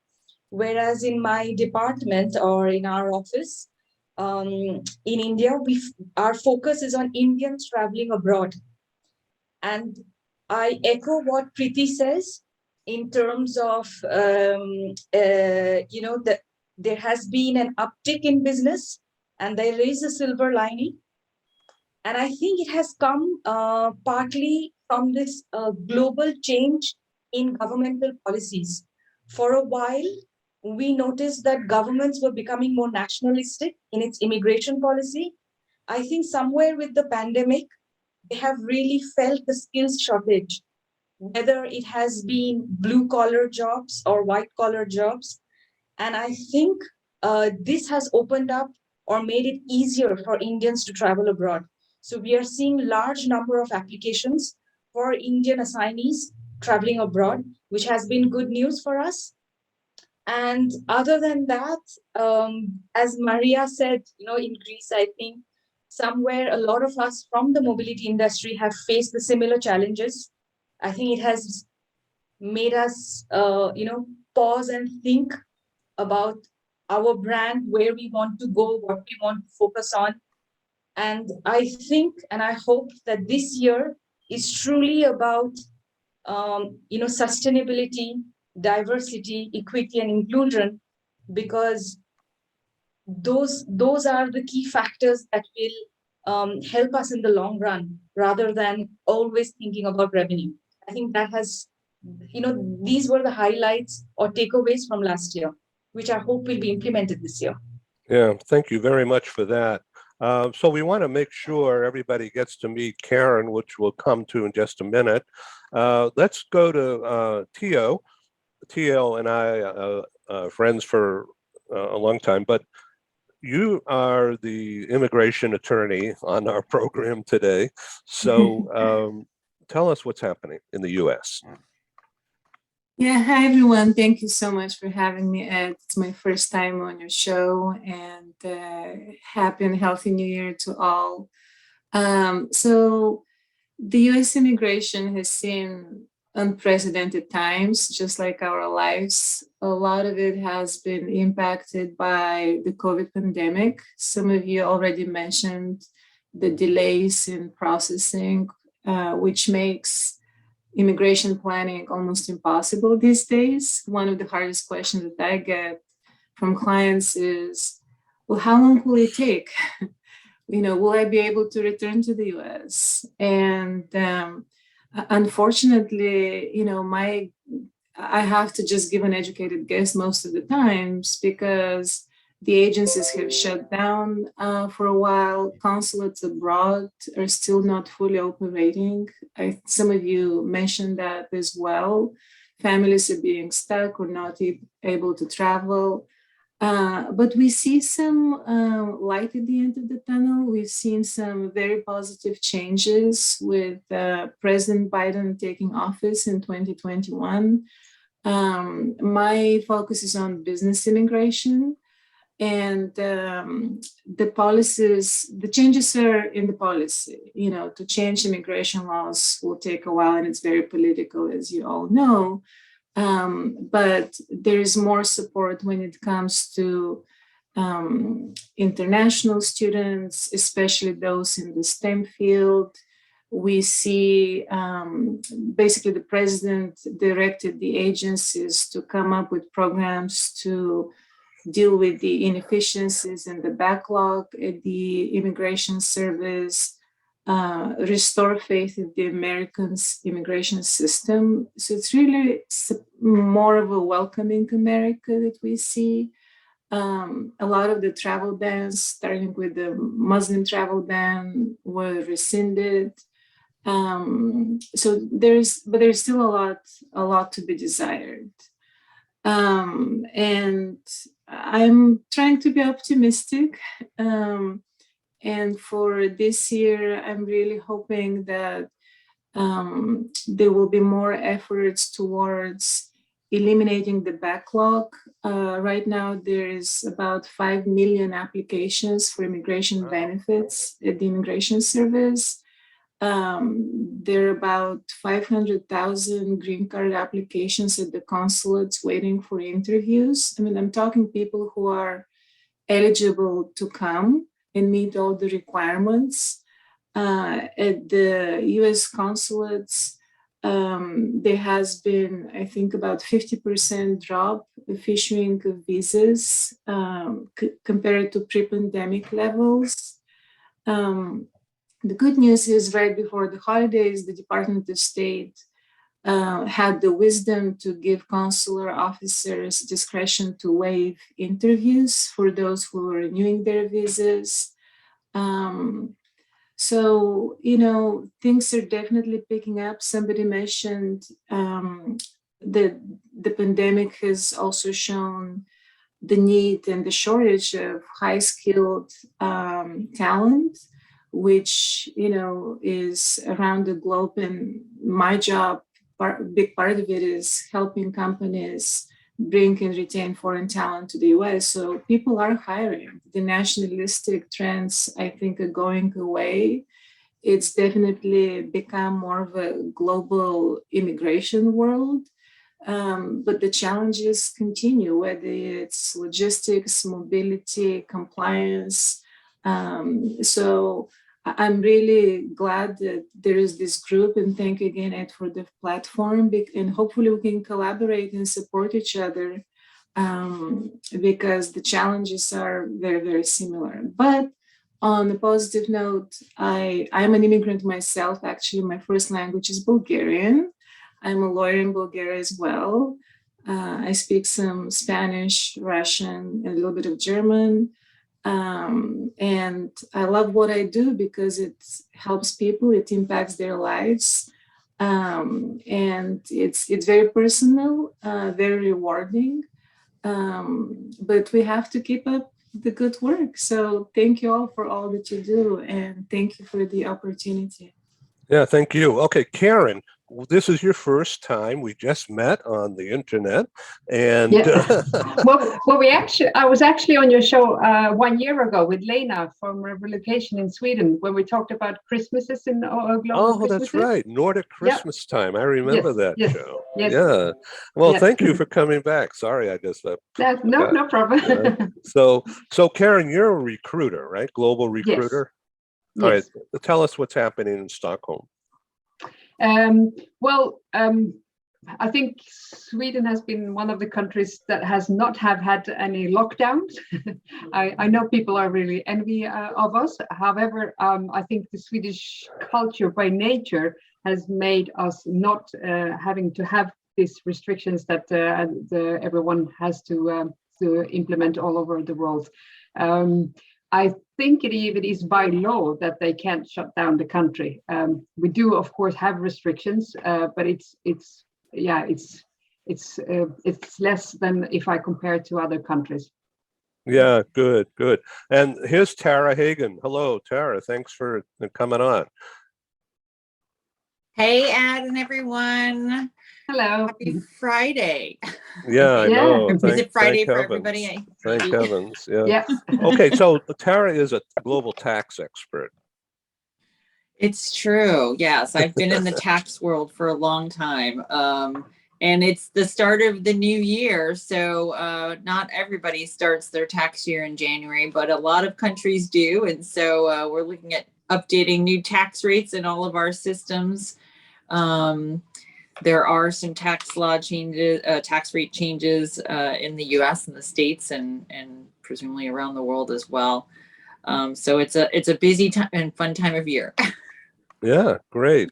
[SPEAKER 17] whereas in my department or in our office in India, our focus is on Indians traveling abroad. And I echo what Preeti says in terms of, that there has been an uptick in business and there is a silver lining. And I think it has come partly from this global change in governmental policies. For a while, we noticed that governments were becoming more nationalistic in its immigration policy. I think somewhere with the pandemic, they have really felt the skills shortage, whether it has been blue collar jobs or white collar jobs. And I think this has opened up or made it easier for Indians to travel abroad. So we are seeing large number of applications for Indian assignees traveling abroad, which has been good news for us. And other than that, as Maria said, in Greece, I think somewhere a lot of us from the mobility industry have faced the similar challenges. I think it has made us, pause and think about our brand, where we want to go, what we want to focus on. And I think and I hope that this year is truly about sustainability, diversity, equity, and inclusion, because those are the key factors that will help us in the long run, rather than always thinking about revenue. I think that has, these were the highlights or takeaways from last year, which I hope will be implemented this year.
[SPEAKER 3] Yeah, thank you very much for that. So we want to make sure everybody gets to meet Karen, which we'll come to in just a minute. Let's go to Tio. TL and I friends for a long time, but you are the immigration attorney on our program today. So tell us what's happening in the U.S.
[SPEAKER 18] Yeah, hi everyone. Thank you so much for having me, Ed. It's my first time on your show, and happy and healthy New Year to all. So the US immigration has seen unprecedented times, just like our lives. A lot of it has been impacted by the COVID pandemic. Some of you already mentioned the delays in processing, which makes immigration planning almost impossible these days. One of the hardest questions that I get from clients is, well, how long will it take? Will I be able to return to the US? And unfortunately, I have to just give an educated guess most of the times, because the agencies have shut down for a while. Consulates abroad are still not fully operating. Some of you mentioned that as well. Families are being stuck or not able to travel. But we see some light at the end of the tunnel. We've seen some very positive changes with President Biden taking office in 2021. My focus is on business immigration, and the policies, the changes are in the policy. To change immigration laws will take a while, and it's very political, as you all know. But there is more support when it comes to international students, especially those in the STEM field. We see basically the president directed the agencies to come up with programs to deal with the inefficiencies and the backlog at the immigration service, restore faith in the Americans' immigration system. So it's really more of a welcoming America that we see. A lot of the travel bans, starting with the Muslim travel ban, were rescinded. So there's still a lot to be desired. And I'm trying to be optimistic. And for this year, I'm really hoping that there will be more efforts towards eliminating the backlog. Right now, there is about 5 million applications for immigration benefits at the Immigration Service. There are about 500,000 green card applications at the consulates waiting for interviews. I mean, I'm talking people who are eligible to come and meet all the requirements. At the US consulates, there has been, I think, about 50% drop of issuing of visas compared to pre-pandemic levels. The good news is right before the holidays, the Department of State had the wisdom to give consular officers discretion to waive interviews for those who are renewing their visas. So, things are definitely picking up. Somebody mentioned that the pandemic has also shown the need and the shortage of high-skilled talent, which, is around the globe. And my job, big part of it is helping companies bring and retain foreign talent to the US. So people are hiring. The nationalistic trends, I think, are going away. It's definitely become more of a global immigration world. But the challenges continue, whether it's logistics, mobility, compliance. So I'm really glad that there is this group, and thank you again, Ed, for the platform. And hopefully we can collaborate and support each other, because the challenges are very, very similar. But on a positive note, I'm an immigrant myself. Actually, my first language is Bulgarian. I'm a lawyer in Bulgaria as well. I speak some Spanish, Russian, and a little bit of German. And I love what I do because it helps people, it impacts their lives. And it's very personal, very rewarding. But we have to keep up the good work. So thank you all for all that you do, and thank you for the opportunity.
[SPEAKER 3] Yeah, thank you. Okay, Karen, this is your first time. We just met on the internet, and
[SPEAKER 19] well, I was actually on your show 1 year ago with Lena from Revolution in Sweden when we talked about Christmases in global Christmases.
[SPEAKER 3] That's right, Nordic Christmas time. I remember that show.
[SPEAKER 19] Yes.
[SPEAKER 3] Yeah. Well,
[SPEAKER 19] Yes.
[SPEAKER 3] thank you for coming back. Sorry, I just
[SPEAKER 19] no problem.
[SPEAKER 3] So Karen, you're a recruiter, right? Global recruiter. All right. Tell us what's happening in Stockholm.
[SPEAKER 19] I think Sweden has been one of the countries that has not have had any lockdowns. I know people are really envy of us. However, I think the Swedish culture by nature has made us not having to have these restrictions that everyone has to implement all over the world. I think it even is by law that they can't shut down the country. We do, of course, have restrictions, but it's less than if I compare to other countries.
[SPEAKER 3] Yeah, good. And here's Tara Hagen. Hello, Tara. Thanks for coming on.
[SPEAKER 20] Hey, Ed and everyone.
[SPEAKER 19] Hello.
[SPEAKER 20] Happy Friday.
[SPEAKER 3] Yeah, I know.
[SPEAKER 20] Is it Friday for everybody?
[SPEAKER 3] Thank heavens. Yeah. Okay, so Tara is a global tax expert.
[SPEAKER 20] It's true. Yes, I've been in the tax world for a long time. And it's the start of the new year. So not everybody starts their tax year in January, but a lot of countries do. And so we're looking at updating new tax rates in all of our systems. There are some tax law changes, tax rate changes in the US and the States and presumably around the world as well. So it's a busy time and fun time of year.
[SPEAKER 3] Yeah, great.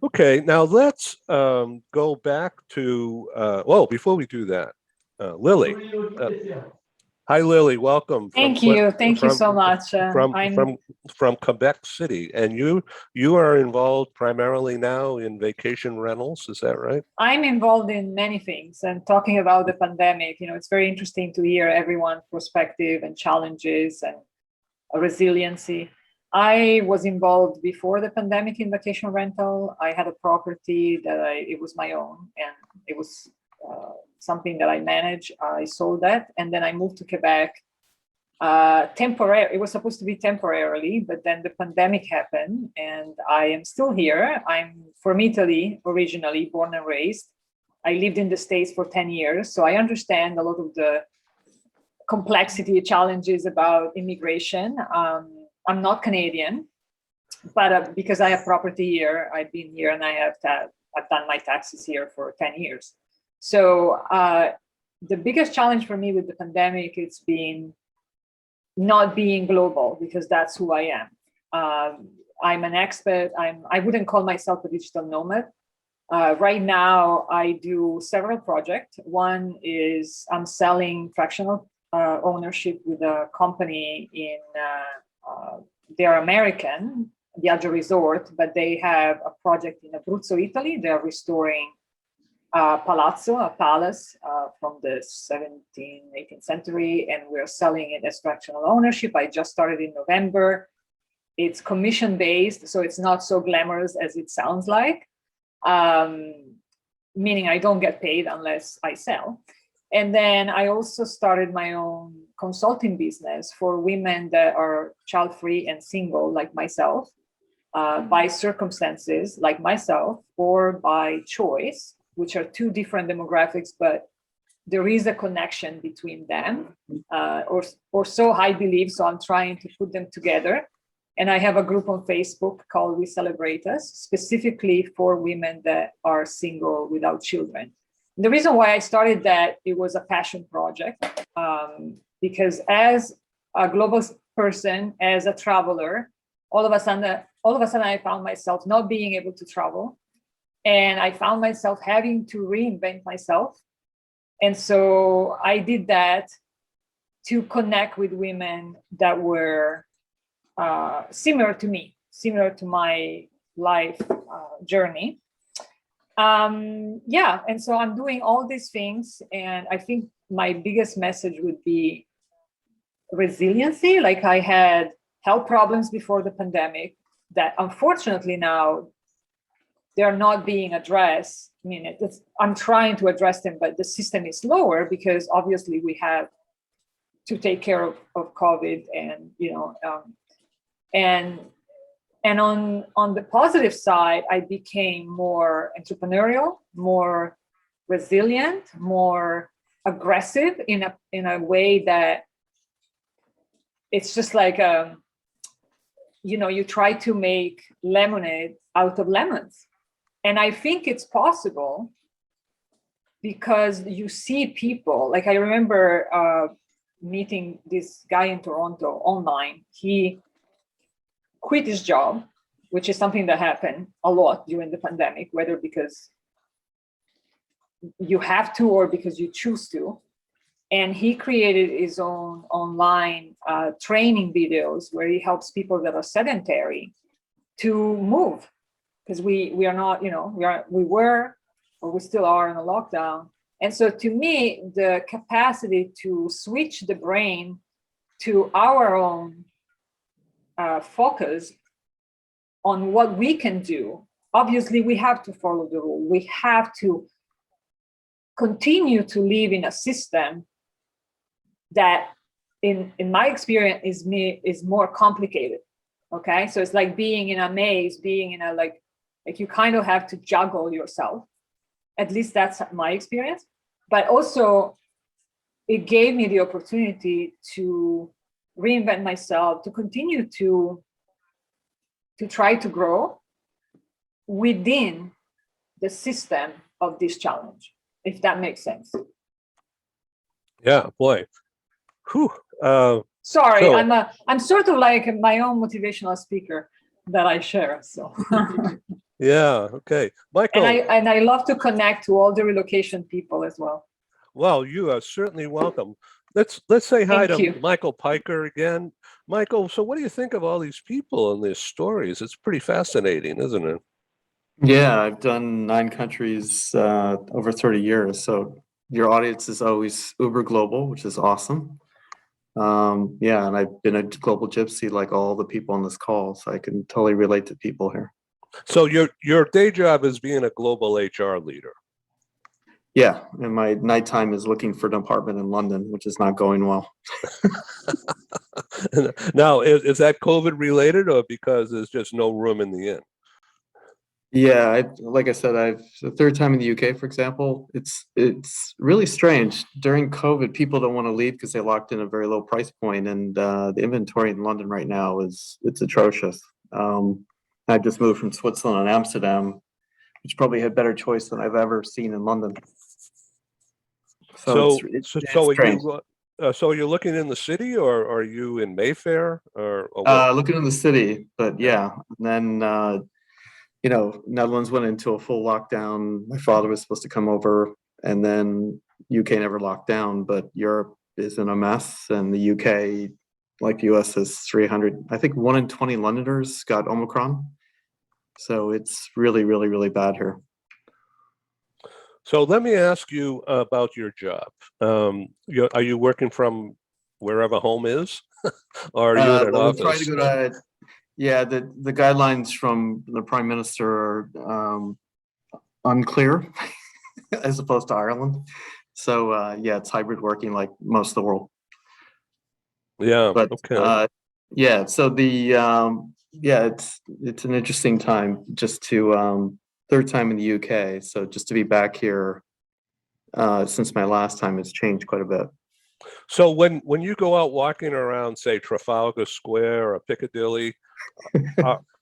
[SPEAKER 3] Okay, now let's go back to, before we do that, Lily. Hi, Lily. Welcome.
[SPEAKER 21] Thank you so much.
[SPEAKER 3] From Quebec City, and you are involved primarily now in vacation rentals. Is that right?
[SPEAKER 21] I'm involved in many things, and talking about the pandemic, it's very interesting to hear everyone's perspective and challenges and resiliency. I was involved before the pandemic in vacation rental. I had a property that it was my own, and it was something that I managed. I sold that, and then I moved to Quebec. It was supposed to be temporarily, but then the pandemic happened, and I am still here. I'm from Italy, originally born and raised. I lived in the States for 10 years, so I understand a lot of the complexity, challenges about immigration. I'm not Canadian, but because I have property here, I've been here, and I've done my taxes here for 10 years. So the biggest challenge for me with the pandemic, it's been not being global, because that's who I am. I'm an expert. I wouldn't call myself a digital nomad. Right now, I do several projects. One is I'm selling fractional ownership with a company in, they're American, Viaggio Resort, but they have a project in Abruzzo, Italy. They're restoring palazzo, a palace from the 17th, 18th century, and we're selling it as fractional ownership. I just started in November. It's commission-based, so it's not so glamorous as it sounds like, meaning I don't get paid unless I sell. And then I also started my own consulting business for women that are child-free and single, like myself, by circumstances, like myself, or by choice, which are two different demographics, but there is a connection between them, or so I believe. So I'm trying to put them together. And I have a group on Facebook called We Celebrate Us, specifically for women that are single without children. The reason why I started that, it was a passion project, because as a global person, as a traveler, all of a sudden I found myself not being able to travel. And I found myself having to reinvent myself. And so I did that to connect with women that were similar to me, similar to my life journey. Yeah, and so I'm doing all these things. And I think my biggest message would be resiliency. Like, I had health problems before the pandemic that unfortunately now they're not being addressed. I mean, I'm trying to address them, but the system is lower because obviously we have to take care of COVID, and and on the positive side, I became more entrepreneurial, more resilient, more aggressive in a way that it's just like you try to make lemonade out of lemons. And I think it's possible because you see people, like I remember meeting this guy in Toronto online. He quit his job, which is something that happened a lot during the pandemic, whether because you have to or because you choose to. And he created his own online training videos where he helps people that are sedentary to move. Because we are not, we were, or we still are in a lockdown. And so to me, the capacity to switch the brain to our own focus on what we can do. Obviously, we have to follow the rule. We have to continue to live in a system that, in my experience, is more complicated. Okay, so it's like being in a maze, being in a like you kind of have to juggle yourself. At least that's my experience. But also, it gave me the opportunity to reinvent myself, to continue to try to grow within the system of this challenge, if that makes sense.
[SPEAKER 3] Yeah, boy. Whew.
[SPEAKER 21] Sorry, I'm sort of like my own motivational speaker that I share. So
[SPEAKER 3] yeah, okay. Michael.
[SPEAKER 21] And I love to connect to all the relocation people as well.
[SPEAKER 3] Well, you are certainly welcome. Let's say hi to Michael Piker again. Michael, so what do you think of all these people and their stories? It's pretty fascinating, isn't it?
[SPEAKER 8] Yeah, I've done 9 countries over 30 years. So your audience is always uber global, which is awesome. Yeah, and I've been a global gypsy like all the people on this call, so I can totally relate to people here.
[SPEAKER 3] So your day job is being a global HR leader.
[SPEAKER 8] Yeah, and my nighttime is looking for an apartment in London, which is not going well.
[SPEAKER 3] Now, is that COVID related or because there's just no room in the inn?
[SPEAKER 8] Yeah, like I said, I've the third time in the UK, for example. It's really strange. During COVID, people don't want to leave because they locked in a very low price point, and the inventory in London right now it's atrocious. I just moved from Switzerland and Amsterdam, which probably had better choice than I've ever seen in London. So
[SPEAKER 3] you're looking in the city, or are you in Mayfair, or
[SPEAKER 8] looking in the city? But yeah, and then Netherlands went into a full lockdown. My father was supposed to come over, and then UK never locked down, but Europe is in a mess, and the UK, like the US, has 300. I think 1 in 20 Londoners got Omicron. So it's really, really, really bad here.
[SPEAKER 3] So let me ask you about your job. Are you working from wherever home is, or are you in an office?
[SPEAKER 8] Try to go to, yeah, the guidelines from the Prime Minister are unclear, as opposed to Ireland. So yeah, it's hybrid working like most of the world.
[SPEAKER 3] Yeah.
[SPEAKER 8] But
[SPEAKER 3] okay.
[SPEAKER 8] yeah, so yeah, it's an interesting time just to third time in the UK. So just to be back here since my last time, it's changed quite a bit.
[SPEAKER 3] So when you go out walking around, say Trafalgar Square or Piccadilly,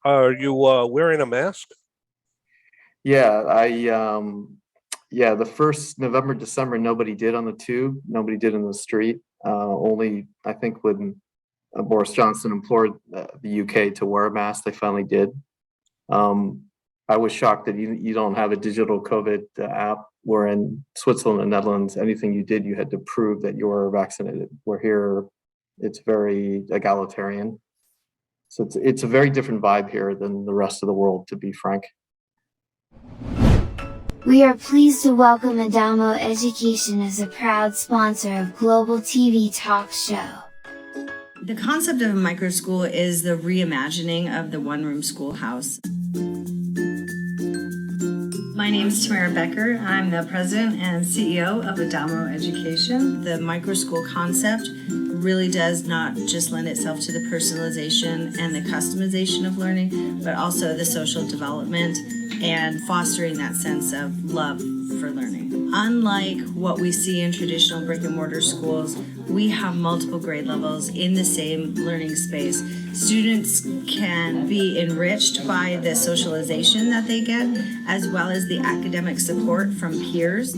[SPEAKER 3] are you wearing a mask?
[SPEAKER 8] Yeah, the first November, December, nobody did on the tube, nobody did in the street. Only I think when Boris Johnson implored the UK to wear a mask, they finally did. I was shocked that you don't have a digital COVID app, where in Switzerland and Netherlands, anything you did, you had to prove that you were vaccinated. Where here, it's very egalitarian. So it's a very different vibe here than the rest of the world, to be frank.
[SPEAKER 1] We are pleased to welcome Adamo Education as a proud sponsor of Global TV Talk Show.
[SPEAKER 22] The concept of a micro school is the reimagining of the one-room schoolhouse. My name is Tamara Becker. I'm the president and CEO of Adamo Education. The micro school concept really does not just lend itself to the personalization and the customization of learning, but also the social development and fostering that sense of love for learning. Unlike what we see in traditional brick and mortar schools, we have multiple grade levels in the same learning space. Students can be enriched by the socialization that they get, as well as the academic support from peers.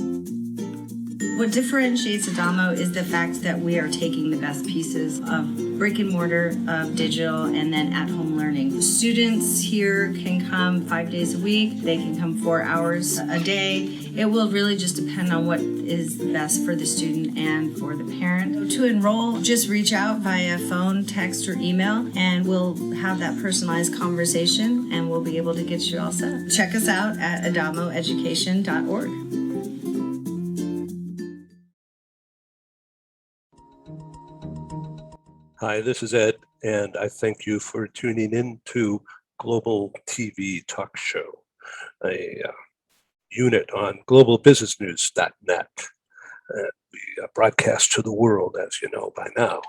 [SPEAKER 22] What differentiates Adamo is the fact that we are taking the best pieces of brick and mortar, of digital, and then at-home learning. Students here can come 5 days a week. They can come 4 hours a day. It will really just depend on what is best for the student and for the parent. To enroll, just reach out via phone, text, or email, and we'll have that personalized conversation, and we'll be able to get you all set. Check us out at adamoeducation.org.
[SPEAKER 3] Hi, this is Ed, and I thank you for tuning in to Global TV Talk Show, a unit on globalbusinessnews.net. We broadcast to the world, as you know by now.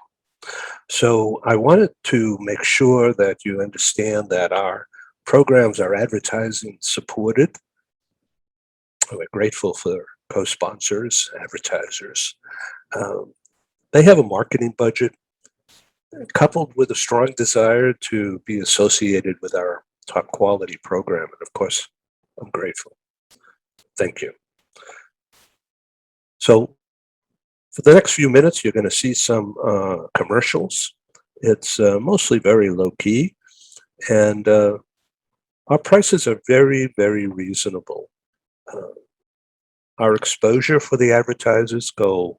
[SPEAKER 3] So I wanted to make sure that you understand that our programs are advertising supported. We're grateful for co-sponsors, advertisers. They have a marketing budget, coupled with a strong desire to be associated with our top quality program. And of course, I'm grateful. Thank you. So for the next few minutes, you're going to see some commercials. It's mostly very low key, and our prices are very, very reasonable. Our exposure for the advertisers go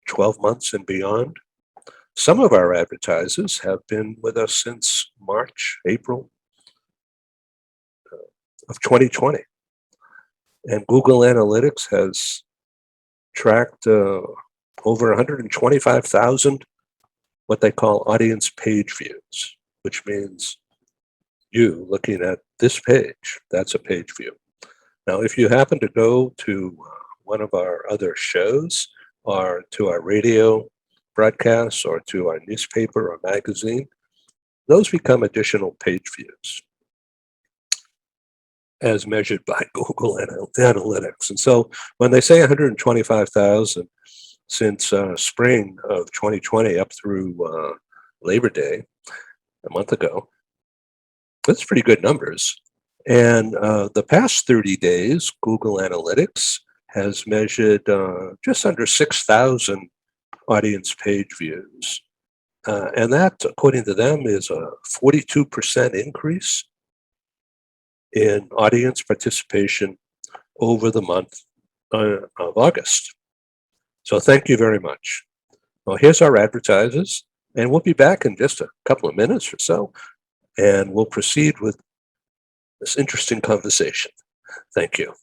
[SPEAKER 3] 12 months and beyond. Some of our advertisers have been with us since March, April of 2020. And Google Analytics has tracked over 125,000 what they call audience page views, which means you looking at this page, that's a page view. Now, if you happen to go to one of our other shows or to our radio broadcasts or to our newspaper or magazine, those become additional page views as measured by Google Analytics. And so when they say 125,000 since spring of 2020 up through Labor Day, a month ago, that's pretty good numbers. And the past 30 days, Google Analytics has measured just under 6,000 audience page views. And that, according to them, is a 42% increase in audience participation over the month of August. So thank you very much. Well, here's our advertisers, and we'll be back in just a couple of minutes or so, and we'll proceed with this interesting conversation. Thank you.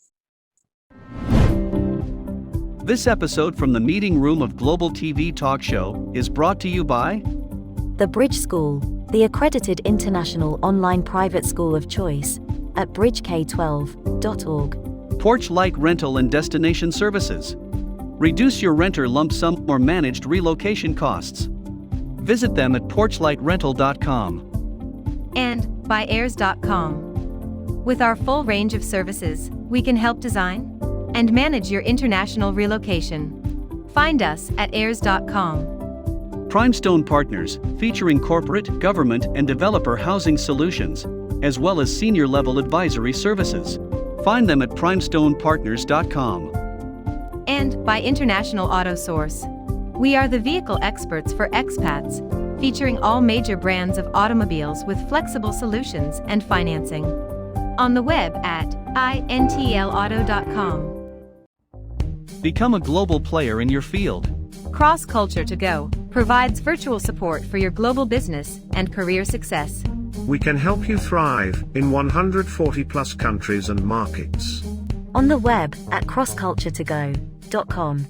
[SPEAKER 23] This episode from the meeting room of Global TV Talk Show is brought to you by
[SPEAKER 2] The Bridge School, the accredited international online private school of choice at bridgek12.org.
[SPEAKER 23] Porch Light Rental and Destination Services. Reduce your renter lump sum or managed relocation costs. Visit them at porchlightrental.com.
[SPEAKER 24] And by airs.com. With our full range of services, we can help design,
[SPEAKER 6] and manage your international relocation. Find us at airs.com.
[SPEAKER 23] Primestone Partners, featuring corporate, government, and developer housing solutions, as well as senior-level advisory services. Find them at primestonepartners.com.
[SPEAKER 6] And by International Auto Source. We are the vehicle experts for expats, featuring all major brands of automobiles with flexible solutions and financing. On the web at intlauto.com.
[SPEAKER 23] Become a global player in your field.
[SPEAKER 6] Cross Culture to Go provides virtual support for your global business and career success.
[SPEAKER 7] We can help you thrive in 140 plus countries and markets.
[SPEAKER 2] On the web at crossculturetogo.com.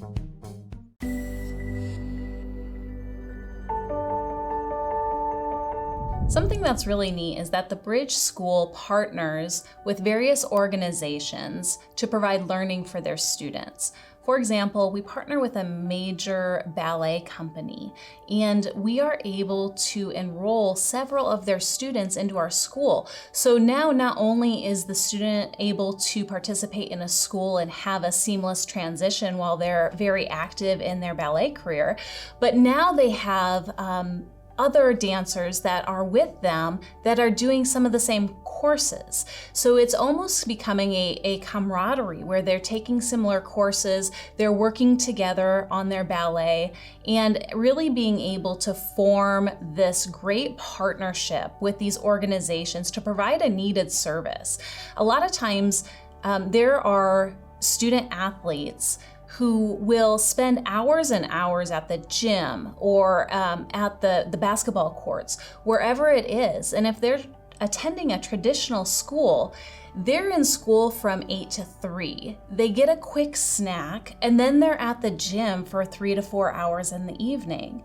[SPEAKER 10] Something that's really neat is that the Bridge School partners with various organizations to provide learning for their students. For example, we partner with a major ballet company, and we are able to enroll several of their students into our school. So now not only is the student able to participate in a school and have a seamless transition while they're very active in their ballet career, but now they have other dancers that are with them that are doing some of the same courses. So it's almost becoming a camaraderie where they're taking similar courses, they're working together on their ballet, and really being able to form this great partnership with these organizations to provide a needed service. A lot of times there are student athletes who will spend hours and hours at the gym or at the basketball courts, wherever it is. And if they're attending a traditional school, they're in school from 8 to 3. They get a quick snack, and then they're at the gym for 3 to 4 hours in the evening.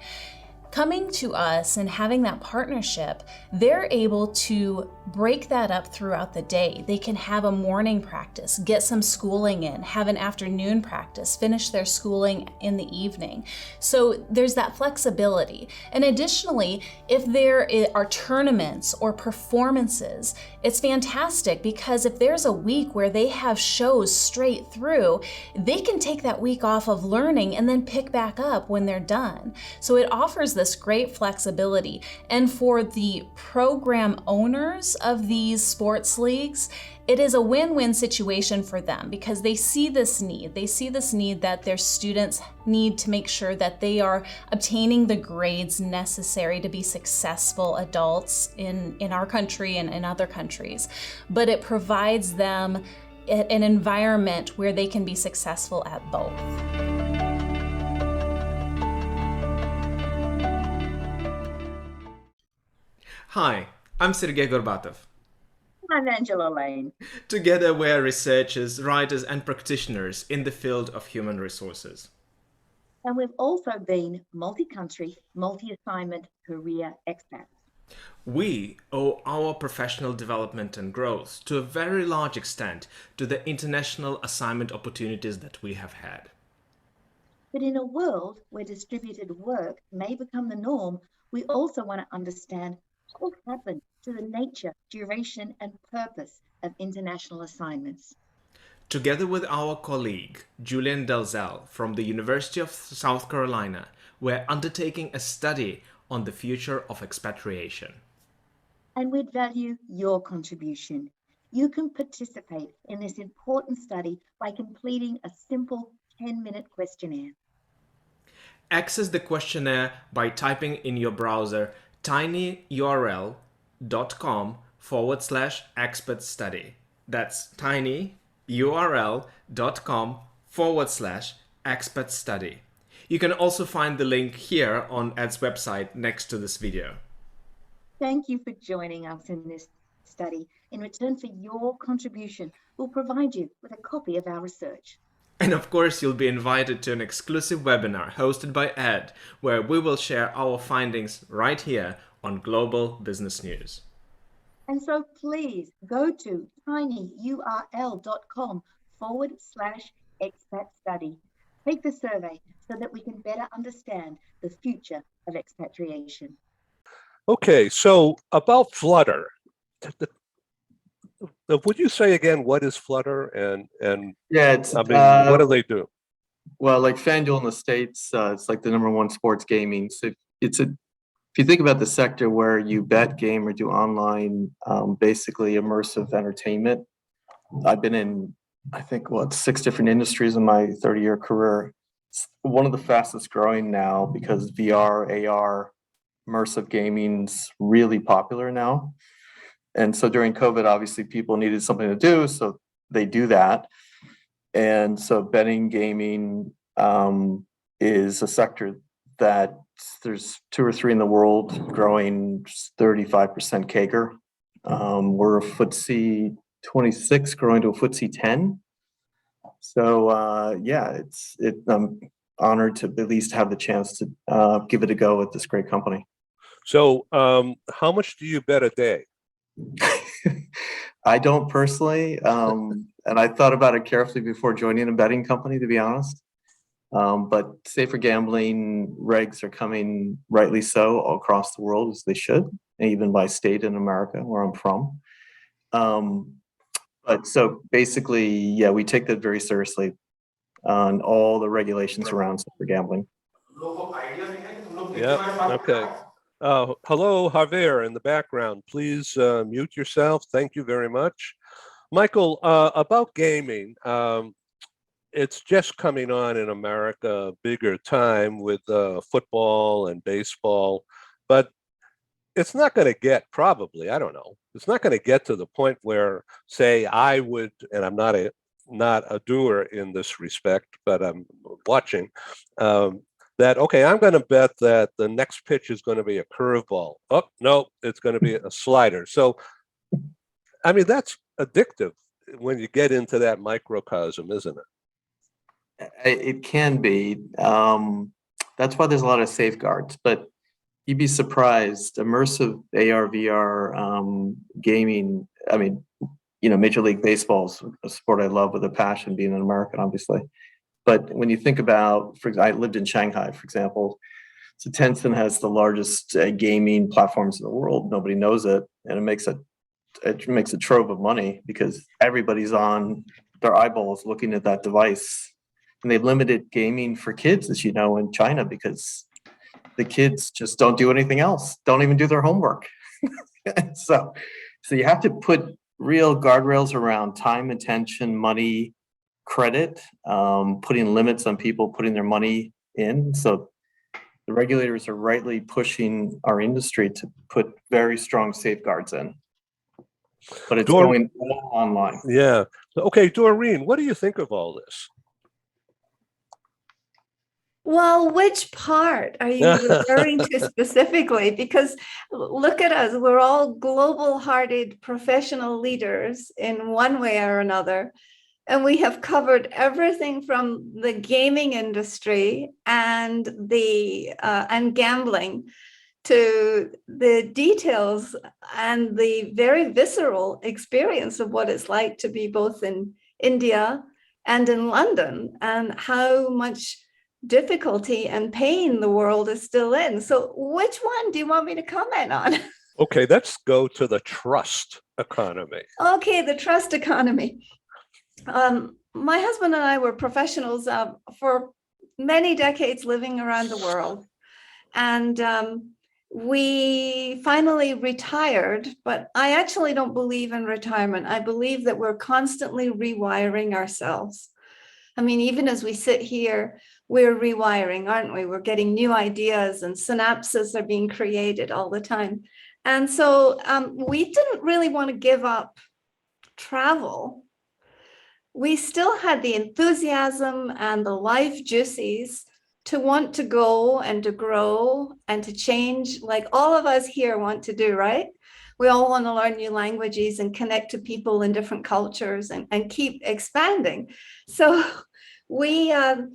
[SPEAKER 10] Coming to us and having that partnership, they're able to break that up throughout the day. They can have a morning practice, get some schooling in, have an afternoon practice, finish their schooling in the evening. So there's that flexibility. And additionally, if there are tournaments or performances, it's fantastic because if there's a week where they have shows straight through, they can take that week off of learning and then pick back up when they're done. So it offers this great flexibility. And for the program owners of these sports leagues, it is a win-win situation for them because they see this need. They see this need that their students need to make sure that they are obtaining the grades necessary to be successful adults in our country and in other countries. But it provides them an environment where they can be successful at both.
[SPEAKER 24] Hi, I'm Sergey Gorbatov.
[SPEAKER 25] I'm Angela Lane.
[SPEAKER 24] Together we're researchers, writers and practitioners in the field of human resources.
[SPEAKER 25] And we've also been multi-country, multi-assignment career expats.
[SPEAKER 24] We owe our professional development and growth to a very large extent to the international assignment opportunities that we have had.
[SPEAKER 25] But in a world where distributed work may become the norm, we also want to understand what will happen to the nature, duration, and purpose of international assignments.
[SPEAKER 24] Together with our colleague, Julian Dalzell from the University of South Carolina, we're undertaking a study on the future of expatriation.
[SPEAKER 25] And we'd value your contribution. You can participate in this important study by completing a simple 10-minute questionnaire.
[SPEAKER 24] Access the questionnaire by typing in your browser tinyurl.com/expert study. That's tinyurl.com/expert study. You can also find the link here on Ed's website next to this video.
[SPEAKER 25] Thank you for joining us in this study. In return for your contribution, we'll provide you with a copy of our research.
[SPEAKER 24] And of course, you'll be invited to an exclusive webinar hosted by Ed, where we will share our findings right here on Global Business News.
[SPEAKER 25] And so please go to tinyurl.com/expat study. Take the survey so that we can better understand the future of expatriation.
[SPEAKER 3] Okay, so about Flutter. Would you say again, what is Flutter and
[SPEAKER 8] Yeah, it's
[SPEAKER 3] I mean, what do they do?
[SPEAKER 8] well, like FanDuel in the States, it's like the #1 sports gaming. So it's if you think about the sector where you bet, game, or do online, basically immersive entertainment. I've been in, I think, 6 different industries in my 30-year career. It's one of the fastest growing now because VR, AR, immersive gaming's really popular now. And so during COVID, obviously people needed something to do, so they do that. And so betting, gaming is a sector that there's 2 or 3 in the world growing 35% CAGR. We're a FTSE 26 growing to a FTSE 10. So yeah, I'm honored to at least have the chance to give it a go at this great company.
[SPEAKER 3] So how much do you bet a day?
[SPEAKER 8] I don't personally, and I thought about it carefully before joining a betting company, to be honest. But safer gambling regs are coming, rightly so, all across the world, as they should, and even by state in America, where I'm from. But so basically, yeah, we take that very seriously on all the regulations around safer gambling.
[SPEAKER 3] Yeah, okay. Hello, Javier, in the background. Please mute yourself. Thank you very much. Michael, about gaming, it's just coming on in America, bigger time with football and baseball, but it's not going to get, probably, I don't know, it's not going to get to the point where, say, I would, and I'm not a doer in this respect, but I'm watching, that, okay, I'm going to bet that the next pitch is going to be a curveball. Oh, no, it's going to be a slider. So, I mean, that's addictive when you get into that microcosm, isn't it?
[SPEAKER 8] It can be. That's why there's a lot of safeguards, but you'd be surprised. Immersive AR, VR gaming, I mean, Major League Baseball's a sport I love with a passion, being an American, obviously. But when you think about, for example, I lived in Shanghai, for example. So Tencent has the largest gaming platforms in the world. Nobody knows it, and it makes a trove of money because everybody's on their eyeballs looking at that device. And they've limited gaming for kids, as you know, in China, because the kids just don't do anything else, don't even do their homework. So you have to put real guardrails around time, attention, money, credit, putting limits on people putting their money in. So the regulators are rightly pushing our industry to put very strong safeguards in. But it's going all online.
[SPEAKER 3] Yeah. Okay, Doreen, what do you think of all this?
[SPEAKER 9] Well, which part are you referring to specifically? Because look at us, we're all global-hearted professional leaders in one way or another. And we have covered everything from the gaming industry and gambling to the details and the very visceral experience of what it's like to be both in India and in London, and how much difficulty and pain the world is still in. So which one do you want me to comment on?
[SPEAKER 3] Okay, let's go to the trust economy.
[SPEAKER 9] Okay, the trust economy. My husband and I were professionals for many decades living around the world. And we finally retired, but I actually don't believe in retirement. I believe that we're constantly rewiring ourselves. I mean, even as we sit here, we're rewiring, aren't we? We're getting new ideas and synapses are being created all the time. And so we didn't really want to give up travel. We still had the enthusiasm and the life juices to want to go and to grow and to change, like all of us here want to do, right? We all want to learn new languages and connect to people in different cultures and keep expanding. So we found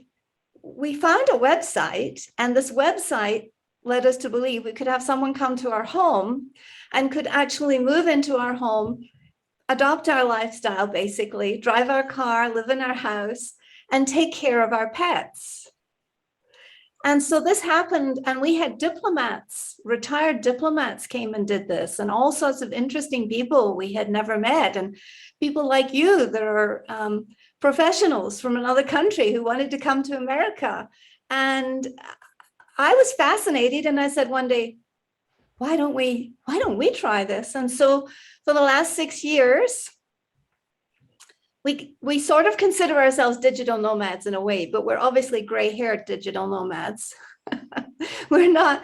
[SPEAKER 9] a website, and this website led us to believe we could have someone come to our home and could actually move into our home, adopt our lifestyle, basically, drive our car, live in our house, and take care of our pets. And so this happened, and we had diplomats, retired diplomats came and did this, and all sorts of interesting people we had never met, and people like you that are professionals from another country who wanted to come to America. And I was fascinated, and I said one day, why don't we try this? And so for the last 6 years, we sort of consider ourselves digital nomads in a way, but we're obviously gray-haired digital nomads. we're not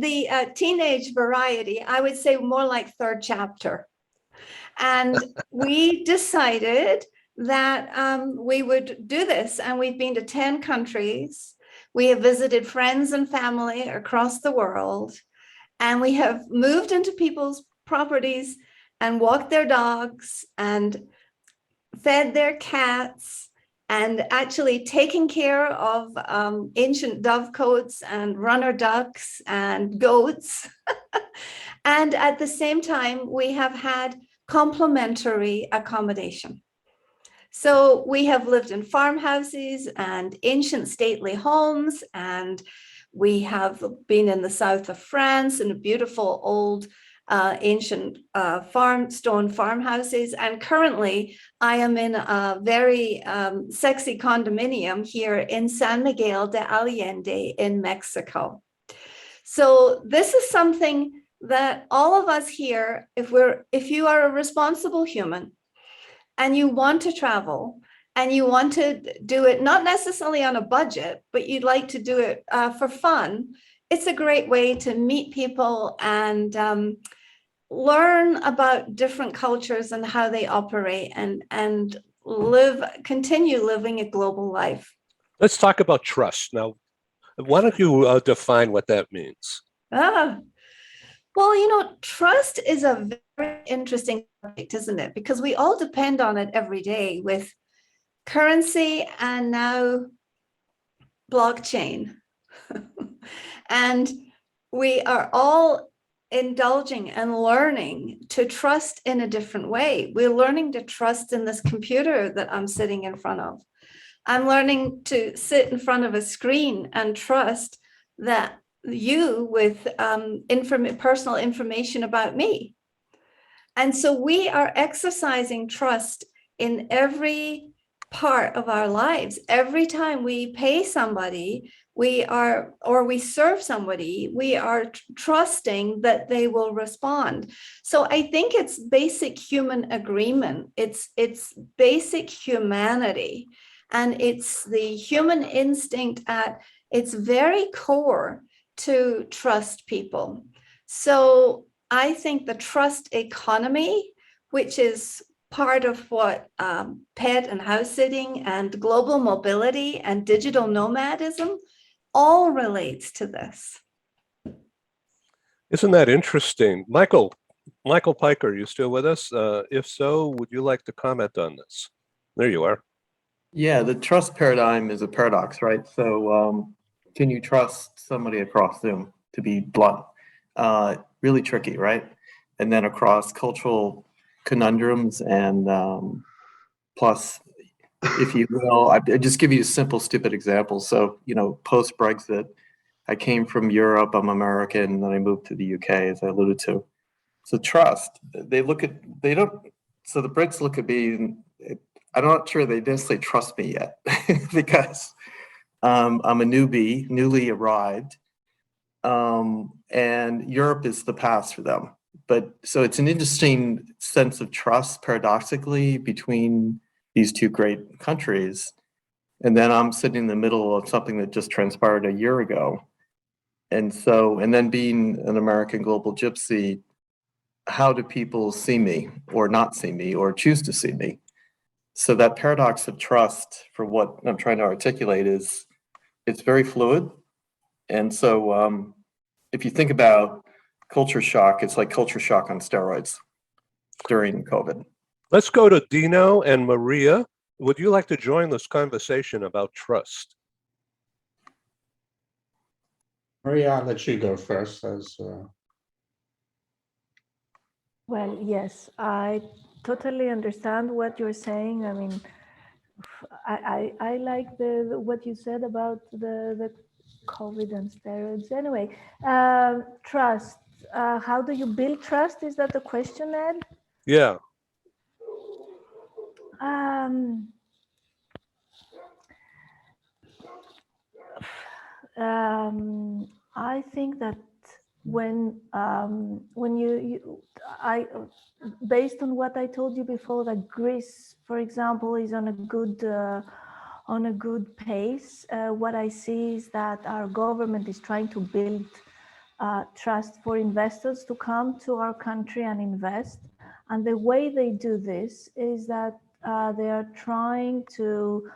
[SPEAKER 9] the teenage variety. I would say more like third chapter. And we decided that we would do this, and we've been to 10 countries. We have visited friends and family across the world, and we have moved into people's properties and walked their dogs and fed their cats and actually taken care of ancient dovecotes and runner ducks and goats. And at the same time, we have had complimentary accommodation. So we have lived in farmhouses and ancient stately homes, and we have been in the south of France in a beautiful old ancient stone farmhouses. And currently I am in a very sexy condominium here in San Miguel de Allende in Mexico. So this is something that all of us here, if you are a responsible human and you want to travel and you want to do it not necessarily on a budget, but you'd like to do it for fun, it's a great way to meet people and learn about different cultures and how they operate, and continue living a global life.
[SPEAKER 3] Let's talk about trust. Now, why don't you define what that means?
[SPEAKER 9] Well, trust is a very interesting subject, isn't it? Because we all depend on it every day with currency and now blockchain. And we are all indulging and learning to trust in a different way. We're learning to trust in this computer that I'm sitting in front of. I'm learning to sit in front of a screen and trust that you with personal information about me. And so we are exercising trust in every part of our lives. Every time we pay somebody, or we serve somebody, we are trusting that they will respond. So I think it's basic human agreement. It's basic humanity. And it's the human instinct at its very core to trust people. So I think the trust economy, which is part of what pet and house sitting and global mobility and digital nomadism all relates to this.
[SPEAKER 3] Isn't that interesting? Michael Piker, are you still with us? If so, would you like to comment on this? There you are.
[SPEAKER 8] Yeah, the trust paradigm is a paradox, right? So can you trust somebody across Zoom, to be blunt? Really tricky, right? And then across cultural conundrums and plus, if you will, I just give you a simple, stupid example. So, post-Brexit, I came from Europe, I'm American, and then I moved to the UK, as I alluded to. So trust, so the Brits look at me, and I'm not sure they necessarily trust me yet because I'm a newbie, newly arrived, and Europe is the past for them. But so it's an interesting sense of trust, paradoxically, between these two great countries. And then I'm sitting in the middle of something that just transpired a year ago. And then being an American global gypsy, how do people see me or not see me or choose to see me? So that paradox of trust, for what I'm trying to articulate, is it's very fluid. And so if you think about culture shock, it's like culture shock on steroids during COVID.
[SPEAKER 3] Let's go to Dino and Maria. Would you like to join this conversation about trust?
[SPEAKER 4] Maria, I'll let you go first.
[SPEAKER 11] Well, yes, I totally understand what you're saying. I mean, I like what you said about the COVID and steroids. Anyway, trust. How do you build trust? Is that the question, Ed?
[SPEAKER 3] Yeah.
[SPEAKER 11] I think that when based on what I told you before, that Greece, for example, is on a good pace. What I see is that our government is trying to build trust for investors to come to our country and invest. And the way they do this is that they are trying to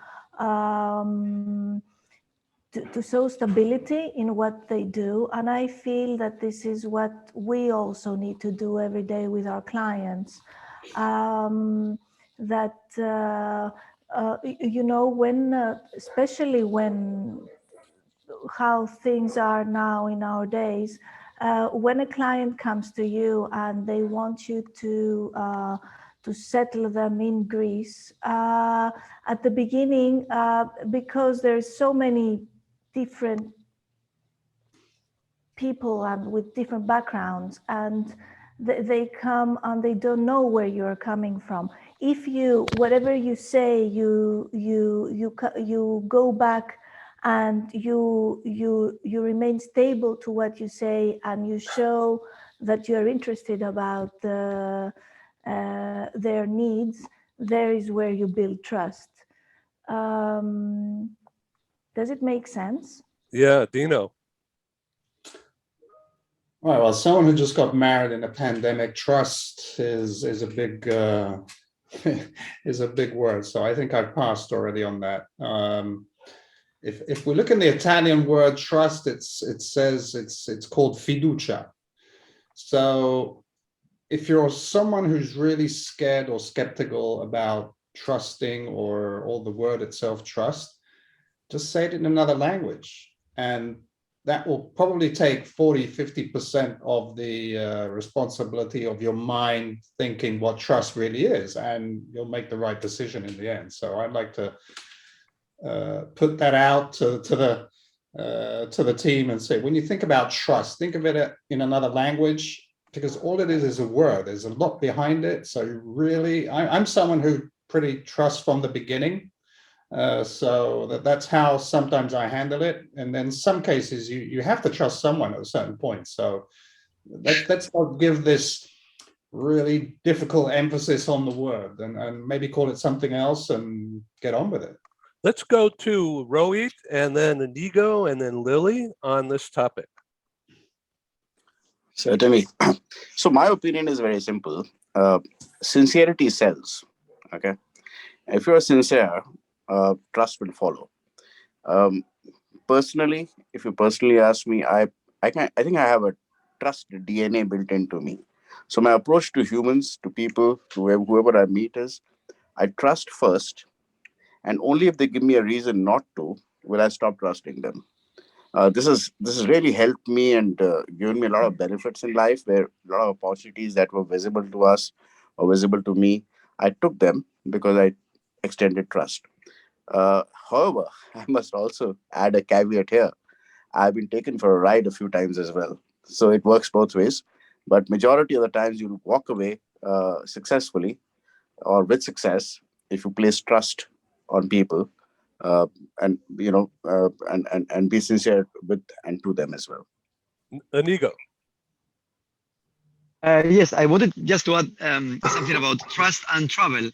[SPEAKER 11] show stability in what they do. And I feel that this is what we also need to do every day with our clients. Especially when how things are now in our days, when a client comes to you and they want you to settle them in Greece, at the beginning, because there's so many different people and with different backgrounds, and they come and they don't know where you're coming from. If whatever you say, you go back and you remain stable to what you say, and you show that you're interested about their needs, there is where you build trust. Does it make sense?
[SPEAKER 3] Yeah, Dino.
[SPEAKER 4] Well, someone who just got married in a pandemic, trust is a big is a big word. So I think I've passed already on that. If we look in the Italian word trust, it says it's called fiducia. So if you're someone who's really scared or skeptical about trusting or the word itself, trust, just say it in another language. And that will probably take 40-50% of the responsibility of your mind thinking what trust really is, and you'll make the right decision in the end. So I'd like to put that out to the team and say, when you think about trust, think of it in another language, because all it is a word. There's a lot behind it. So really, I'm someone who pretty trusts from the beginning. So that's how sometimes I handle it. And then some cases you have to trust someone at a certain point. So let's not give this really difficult emphasis on the word and maybe call it something else and get on with it.
[SPEAKER 3] Let's go to Rohit and then Inigo and then Lily on this topic.
[SPEAKER 5] Certainly. So my opinion is very simple. Sincerity sells. Okay. If you're sincere, trust will follow. Personally, if you personally ask me, I think I have a trust DNA built into me. So my approach to humans, to people, to whoever I meet is, I trust first, and only if they give me a reason not to will I stop trusting them. This has really helped me and given me a lot of benefits in life, where a lot of opportunities that were visible to us or visible to me, I took them because I extended trust. However, I must also add a caveat here. I've been taken for a ride a few times as well. So it works both ways. But majority of the times you'll walk away successfully or with success if you place trust on people and be sincere with and to them as well.
[SPEAKER 3] Inigo.
[SPEAKER 12] Yes, I wanted just to add something about trust and travel.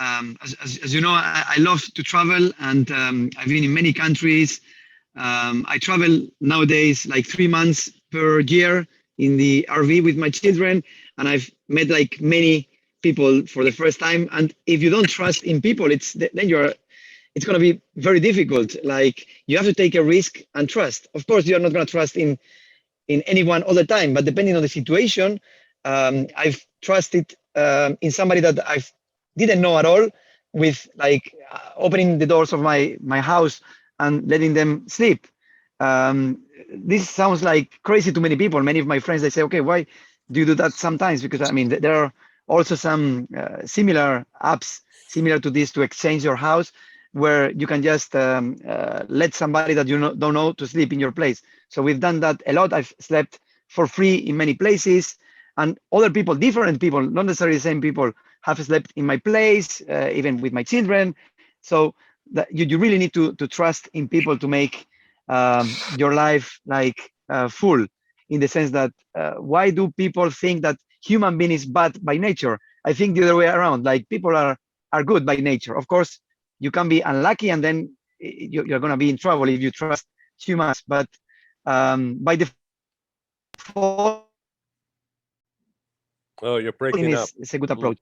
[SPEAKER 12] As you know, I love to travel, and I've been in many countries. I travel nowadays like 3 months per year in the RV with my children, and I've met like many people for the first time. And if you don't trust in people, it's going to be very difficult. Like, you have to take a risk and trust. Of course, you're not going to trust in anyone all the time, but depending on the situation, I've trusted in somebody that I didn't know at all, with like opening the doors of my house and letting them sleep. This sounds like crazy to many people. Many of my friends, they say, okay, why do you do that sometimes? Because I mean, there are also some similar apps similar to this to exchange your house.
[SPEAKER 13] where you can just let somebody that you don't know to sleep in your place. So we've done that a lot. I've slept for free in many places, and other people, different people, not necessarily the same people, have slept in my place, even with my children. So that you really need to trust in people to make your life like full, in the sense that why do people think that human being is bad by nature? I think the other way around, like people are good by nature. Of course, you can be unlucky and then you're going to be in trouble if you trust humans, but by default,
[SPEAKER 3] you're breaking up.
[SPEAKER 13] It's a good approach.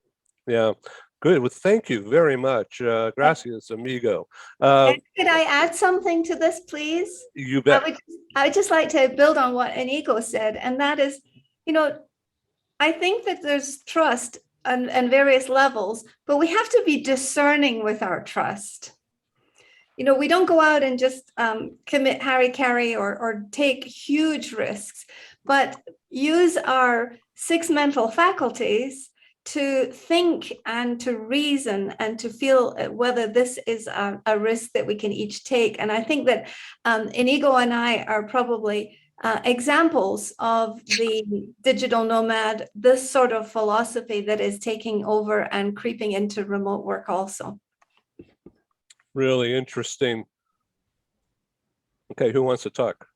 [SPEAKER 3] Yeah, good. Well, thank you very much. Gracias, amigo.
[SPEAKER 9] Could I add something to this, please?
[SPEAKER 3] You bet.
[SPEAKER 9] I would just like to build on what Inigo said, and that is, I think that there's trust on various levels, but we have to be discerning with our trust. We don't go out and just commit hara-kiri or take huge risks, but use our 6 mental faculties to think and to reason and to feel whether this is a risk that we can each take. And I think that Inigo and I are probably examples of the digital nomad, this sort of philosophy that is taking over and creeping into remote work also.
[SPEAKER 3] Really interesting. Okay, who wants to talk?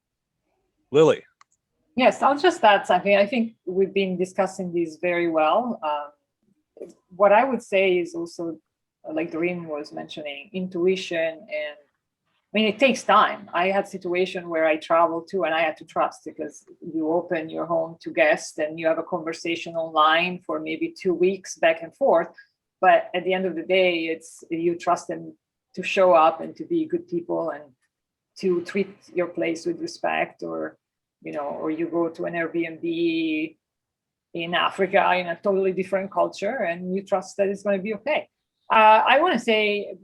[SPEAKER 3] Lily.
[SPEAKER 21] Yes, I'll just add something. I think we've been discussing this very well. What I would say is also, like Doreen was mentioning, intuition. And I mean, it takes time. I had a situation where I traveled to and I had to trust, because you open your home to guests and you have a conversation online for maybe 2 weeks back and forth. But at the end of the day, it's you trust them to show up and to be good people and to treat your place with respect, or you go to an Airbnb in Africa in a totally different culture and you trust that it's going to be okay. I want to say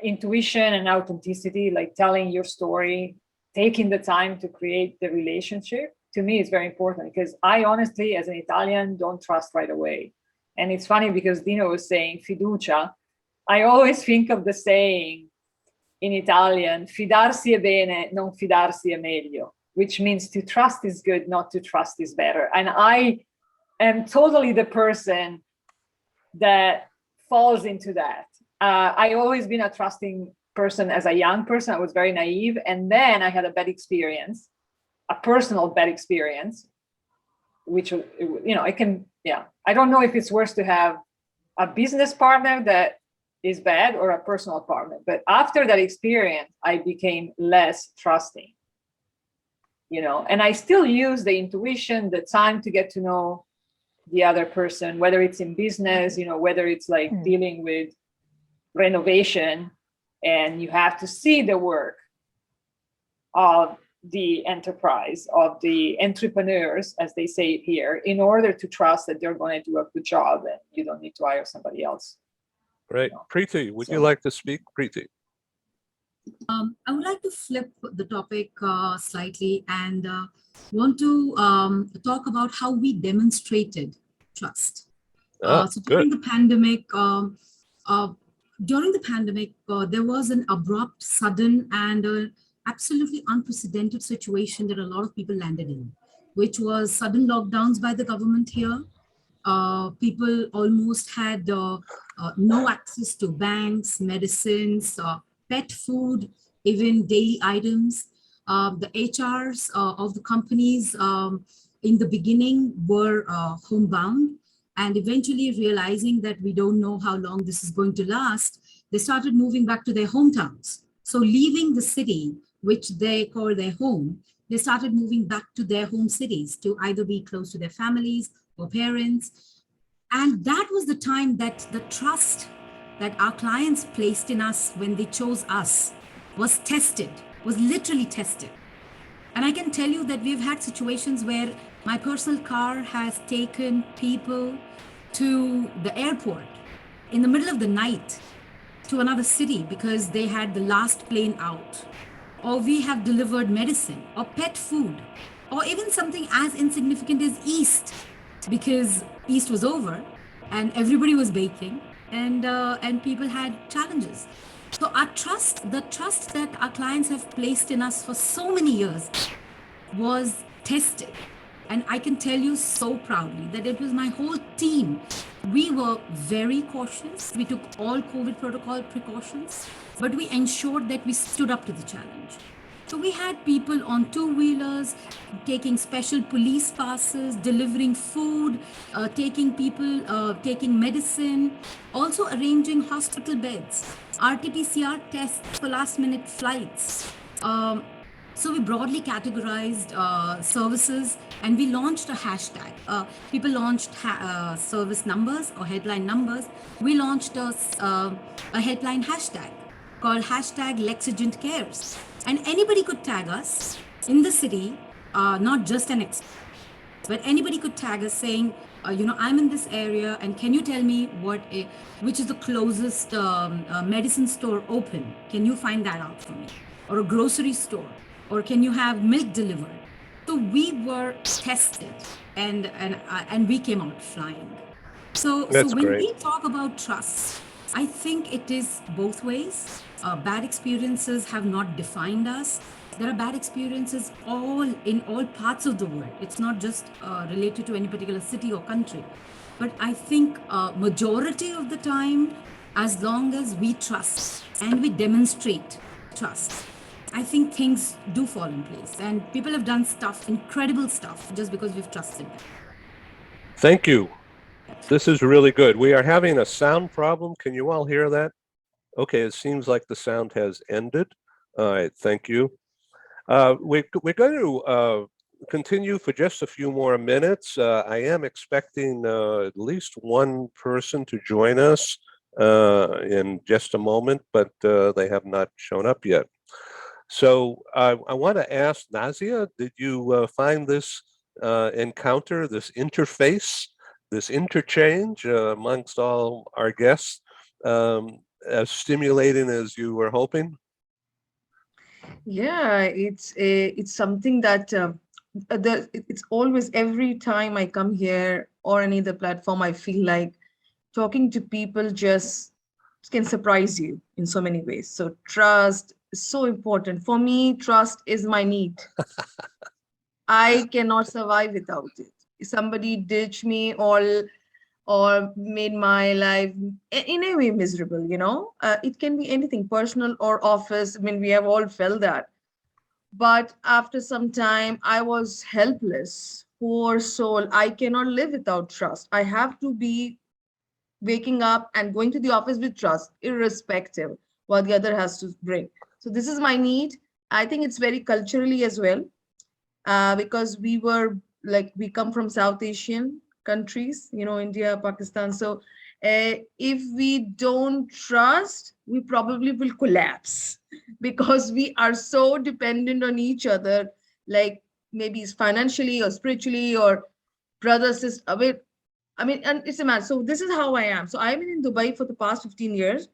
[SPEAKER 21] intuition and authenticity, like telling your story, taking the time to create the relationship, to me is very important, because I honestly, as an Italian, don't trust right away. And it's funny because Dino was saying fiducia. I always think of the saying in Italian, fidarsi è bene, non fidarsi è meglio, which means to trust is good, not to trust is better. And I am totally the person that falls into that. I always been a trusting person as a young person. I was very naive. And then I had a bad experience, a personal bad experience, which, I don't know if it's worse to have a business partner that is bad or a personal partner. But after that experience, I became less trusting, and I still use the intuition, the time to get to know the other person, whether it's in business, whether it's like dealing with renovation, and you have to see the work of the enterprise, of the entrepreneurs, as they say it here, in order to trust that they're going to do a good job and you don't need to hire somebody else.
[SPEAKER 3] Great. Preeti, would you like to speak? Preeti.
[SPEAKER 14] I would like to flip the topic slightly and want to talk about how we demonstrated trust. So during the pandemic, there was an abrupt, sudden, and absolutely unprecedented situation that a lot of people landed in, which was sudden lockdowns by the government here. People almost had no access to banks, medicines, pet food, even daily items. The HRs of the companies in the beginning were homebound, and eventually realizing that we don't know how long this is going to last, they started moving back to their hometowns. So leaving the city, which they call their home, they started moving back to their home cities to either be close to their families or parents. And that was the time that the trust that our clients placed in us when they chose us was tested, was literally tested. And I can tell you that we've had situations where my personal car has taken people to the airport in the middle of the night to another city because they had the last plane out. Or we have delivered medicine or pet food, or even something as insignificant as East, because East was over and everybody was baking and people had challenges. So our trust, the trust that our clients have placed in us for so many years was tested. And I can tell you so proudly that it was my whole team. We were very cautious. We took all COVID protocol precautions, but we ensured that we stood up to the challenge. So we had people on two-wheelers, taking special police passes, delivering food, taking medicine, also arranging hospital beds, RT-PCR tests for last-minute flights. So we broadly categorized services, and we launched a hashtag. People launched service numbers or headline numbers. We launched a headline hashtag called hashtag Lexigent Cares. And anybody could tag us in the city, not just an expert, but anybody could tag us saying, I'm in this area, and can you tell me which is the closest medicine store open? Can you find that out for me? Or a grocery store? Or can you have milk delivered? So we were tested, and we came out flying. So when we talk about trust, I think it is both ways. Bad experiences have not defined us. There are bad experiences in all parts of the world. It's not just related to any particular city or country. But I think majority of the time, as long as we trust and we demonstrate trust, I think things do fall in place. And people have done incredible stuff, just because we've trusted them.
[SPEAKER 3] Thank you. This is really good. We are having a sound problem. Can you all hear that? Okay, it seems like the sound has ended. All right, thank you. We're going to continue for just a few more minutes. I am expecting at least one person to join us in just a moment, but they have not shown up yet. So I want to ask Nazia, did you find this encounter, this interface, this interchange amongst all our guests as stimulating as you were hoping?
[SPEAKER 15] Yeah, it's something that it's always, every time I come here or any other platform, I feel like talking to people just can surprise you in so many ways. So trust is so important. For me, trust is my need. I cannot survive without it. If somebody ditched me or made my life in a way miserable, it can be anything, personal or office. I mean, we have all felt that. But after some time, I was helpless, poor soul. I cannot live without trust. I have to be waking up and going to the office with trust, irrespective what the other has to bring. So this is my need. I think it's very culturally as well, because we come from South Asian countries, India, Pakistan. So if we don't trust, we probably will collapse because we are so dependent on each other, like maybe it's financially or spiritually or brother, sister. And it's a matter. So this is how I am. So I've been in Dubai for the past 15 years.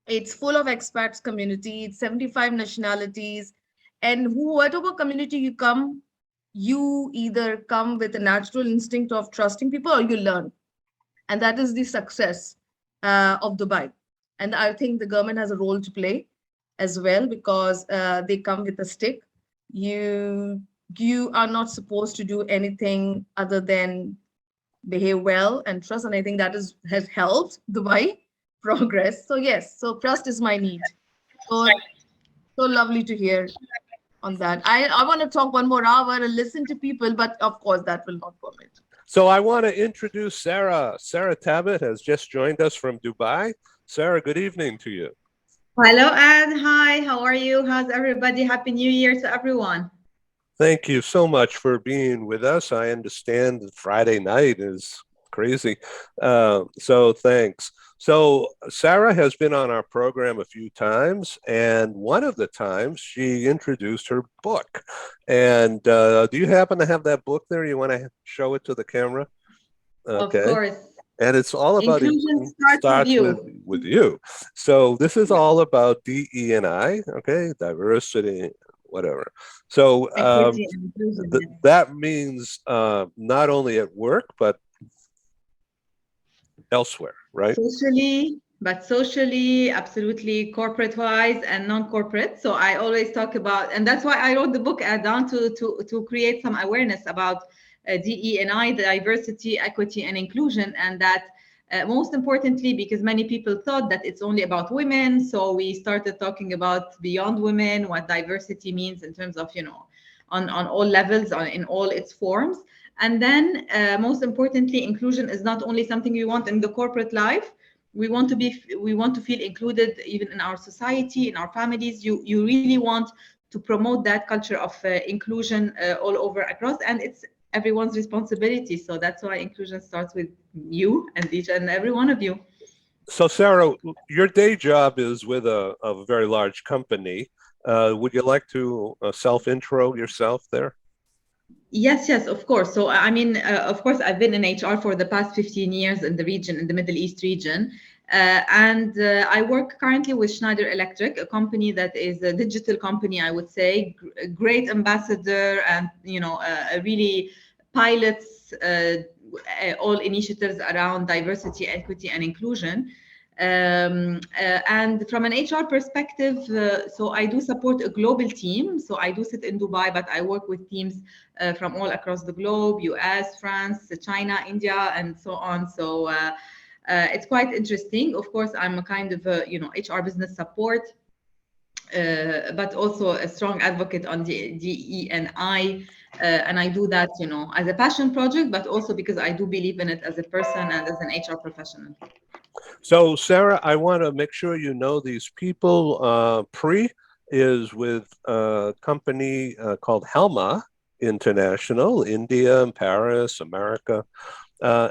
[SPEAKER 15] It's full of expats community. It's 75 nationalities. And whatever community you come, you either come with a natural instinct of trusting people or you learn. And that is the success of Dubai. And I think the government has a role to play as well, because they come with a stick. You are not supposed to do anything other than behave well and trust. And I think that has helped Dubai progress. So yes, so trust is my need. So lovely to hear on that. I want to talk 1 more hour and listen to people, but of course that will not permit.
[SPEAKER 3] So I want to introduce Sarah. Sarah Tabit has just joined us from Dubai. Sarah, good evening to you.
[SPEAKER 16] Hello, Ed. Hi, how are you? How's everybody? Happy New Year to everyone.
[SPEAKER 3] Thank you so much for being with us. I understand that Friday night is crazy. So thanks. So Sarah has been on our program a few times, and one of the times she introduced her book. And do you happen to have that book there? You want to show it to the camera? Okay.
[SPEAKER 16] Of course.
[SPEAKER 3] And it's all about
[SPEAKER 16] Inclusion starts
[SPEAKER 3] with you. So this is all about DE&I, okay, diversity, whatever. So that means not only at work, but elsewhere, right?
[SPEAKER 16] Socially, but socially, absolutely corporate-wise and non-corporate. So I always talk about, and that's why I wrote the book down to create some awareness about DE&I, diversity, equity, and inclusion, and that most importantly, because many people thought that it's only about women, so we started talking about beyond women, what diversity means in terms of, on all levels, in all its forms. And then most importantly, inclusion is not only something we want in the corporate life. We want to feel included even in our society, in our families. You really want to promote that culture of inclusion all over across, and it's everyone's responsibility. So that's why inclusion starts with you and each and every one of you.
[SPEAKER 3] So Sarah, your day job is with a very large company. Would you like to self-intro yourself there?
[SPEAKER 16] Yes, of course. So, I mean, of course, I've been in HR for the past 15 years in the region, in the Middle East region. And I work currently with Schneider Electric, a company that is a digital company, I would say, a great ambassador, and, really pilots all initiatives around diversity, equity, and inclusion. And from an HR perspective, so I do support a global team. So I do sit in Dubai, but I work with teams from all across the globe, US, France, China, India, and so on. So it's quite interesting. Of course, I'm a kind of, HR business support, but also a strong advocate on the DE&I. And I do that, as a passion project, but also because I do believe in it as a person and as an HR professional.
[SPEAKER 3] So Sarah, I want to make sure you know these people. Pri is with a company called Ulma International, India and Paris, America.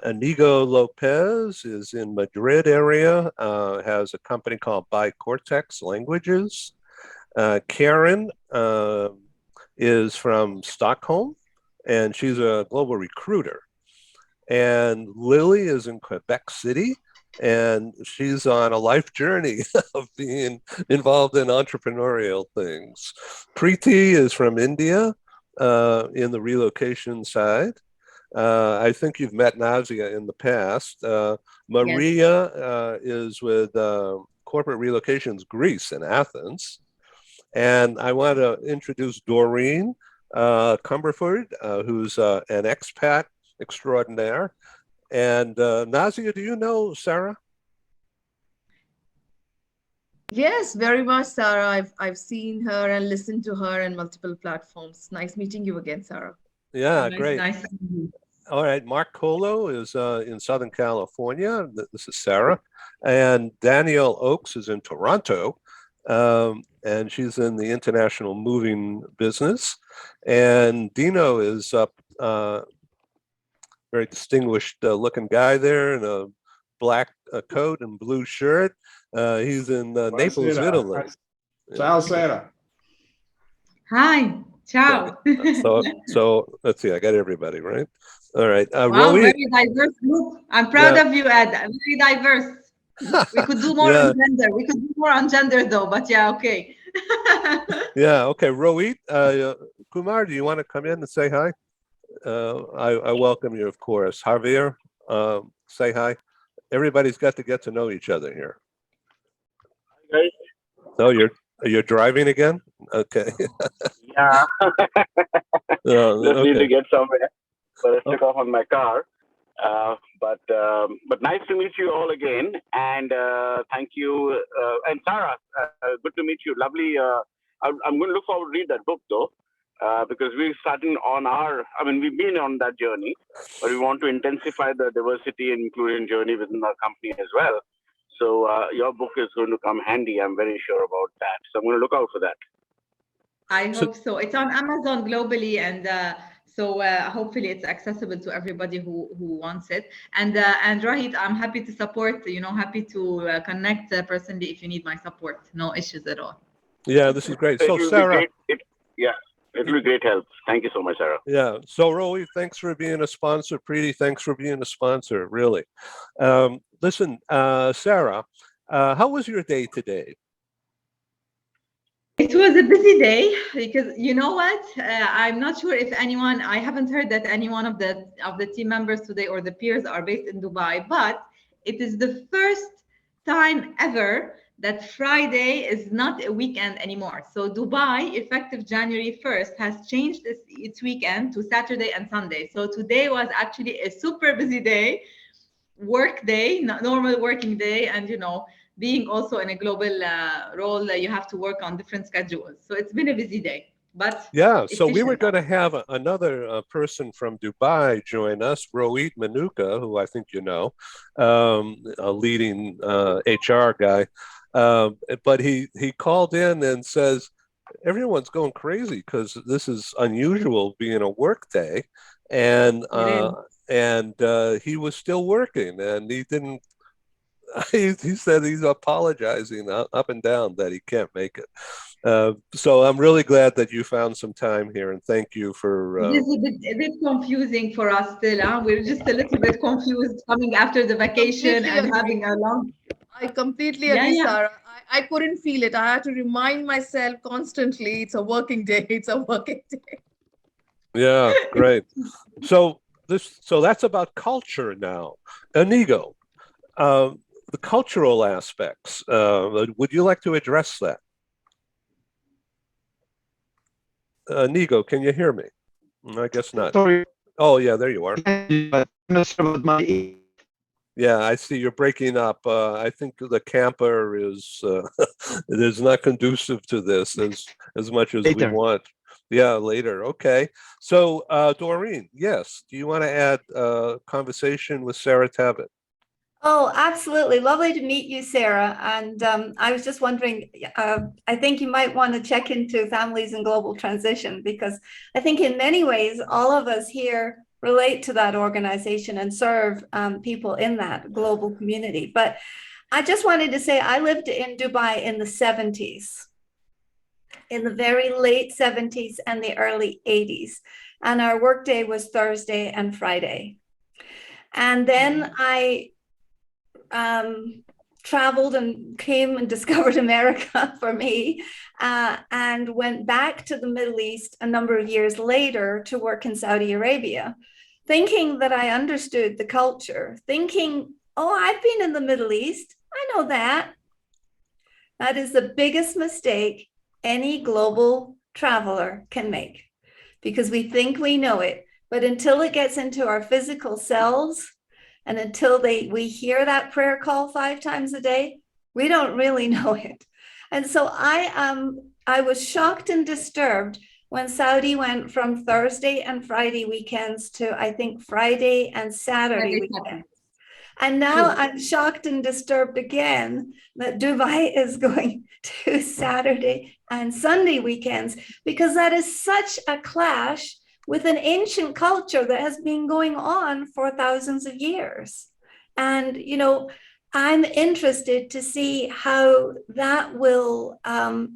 [SPEAKER 3] Inigo Lopez is in Madrid area, has a company called Bicortex Languages. Karen is from Stockholm, and she's a global recruiter. And Lily is in Quebec City, and she's on a life journey of being involved in entrepreneurial things. Preeti is from India, in the relocation side. I think you've met Nazia in the past. Maria is with Corporate Relocations Greece in Athens. And I want to introduce Doreen Cumberford, who's an expat extraordinaire. And Nazia, do you know Sarah?
[SPEAKER 15] Yes, very much, Sarah. I've seen her and listened to her on multiple platforms. Nice meeting you again, Sarah.
[SPEAKER 3] Yeah, great.
[SPEAKER 16] Nice to meet you.
[SPEAKER 3] All right, Mark Colo is in Southern California. This is Sarah. And Danielle Oakes is in Toronto. And she's in the international moving business. And Dino is up, very distinguished looking guy there in a black coat and blue shirt. He's in Naples, Italy.
[SPEAKER 4] Ciao, Sarah.
[SPEAKER 16] Hi, ciao.
[SPEAKER 3] So let's see, I got everybody, right? All right.
[SPEAKER 16] Wow, very diverse group. I'm proud of you, Ed. Very diverse. We could do more on gender. We could do more on gender though, but yeah, okay.
[SPEAKER 3] Yeah, okay. Rohit, Kumar, do you want to come in and say hi? I welcome you, of course. Javier, say hi. Everybody's got to get to know each other here.
[SPEAKER 1] Hi, guys.
[SPEAKER 3] So you're driving again? Okay.
[SPEAKER 1] Yeah. Just need to get somewhere. So I took off on my car. But nice to meet you all again. And thank you. And Sarah, good to meet you. Lovely. I'm going to look forward to read that book though. Because we're starting on we've been on that journey, but we want to intensify the diversity and inclusion journey within our company as well. So your book is going to come handy. I'm very sure about that. So I'm going to look out for that.
[SPEAKER 16] I hope so. It's on Amazon globally, and so hopefully it's accessible to everybody who wants it. And Rahit, I'm happy to support. Happy to connect personally if you need my support. No issues at all.
[SPEAKER 3] Yeah, this is great. So Sarah,
[SPEAKER 1] It'll be great help. Thank you so much, Sarah.
[SPEAKER 3] Yeah. So Rohi, thanks for being a sponsor. Preeti, thanks for being a sponsor. Really. Listen, Sarah, how was your day today?
[SPEAKER 16] It was a busy day because you know what? I'm not sure if anyone. I haven't heard that any one of the team members today or the peers are based in Dubai, but it is the first time ever that Friday is not a weekend anymore. So Dubai, effective January 1st, has changed its weekend to Saturday and Sunday. So today was actually a super busy day, work day, normal working day, and being also in a global role, you have to work on different schedules. So it's been a busy day, but
[SPEAKER 3] yeah. So we were
[SPEAKER 16] efficient.
[SPEAKER 3] going to have another person from Dubai join us, Rohit Manuka, who I think you know, a leading HR guy. But he called in and says everyone's going crazy because this is unusual being a work day, and he was still working, and he didn't. He said he's apologizing up and down that he can't make it. So I'm really glad that you found some time here, and thank you for.
[SPEAKER 16] It is a bit confusing for us still. Huh? We're just a little bit confused coming after the vacation and having a long.
[SPEAKER 15] I completely agree, Sarah. I couldn't feel it. I had to remind myself constantly, it's a working day. It's a working day.
[SPEAKER 3] Yeah, great. So that's about culture now. Inigo, the cultural aspects. Would you like to address that? Inigo, can you hear me? I guess not.
[SPEAKER 13] Sorry.
[SPEAKER 3] Oh, yeah, there you are.
[SPEAKER 13] I'm not sure about my.
[SPEAKER 3] Yeah, I see you're breaking up. I think the camper is it is not conducive to this as much as we want. Yeah, later. Okay. So, Doreen, yes, do you want to add conversation with Sarah Tabit?
[SPEAKER 9] Oh, absolutely. Lovely to meet you, Sarah. And I was just wondering, I think you might want to check into Families in Global Transition, because I think in many ways, all of us here relate to that organization and serve people in that global community. But I just wanted to say I lived in Dubai in the 70s, in the very late 70s and the early 80s. And our workday was Thursday and Friday. And then I traveled and came and discovered America for me, and went back to the Middle East a number of years later to work in Saudi Arabia, thinking that I understood the culture, thinking, oh, I've been in the Middle East. I know that. That is the biggest mistake any global traveler can make, because we think we know it, but until it gets into our physical selves, and until we hear that prayer call 5 times a day, we don't really know it. And so I was shocked and disturbed when Saudi went from Thursday and Friday weekends to, I think, Friday and Saturday weekends. And now I'm shocked and disturbed again that Dubai is going to Saturday and Sunday weekends, because that is such a clash with an ancient culture that has been going on for thousands of years. And, I'm interested to see how that will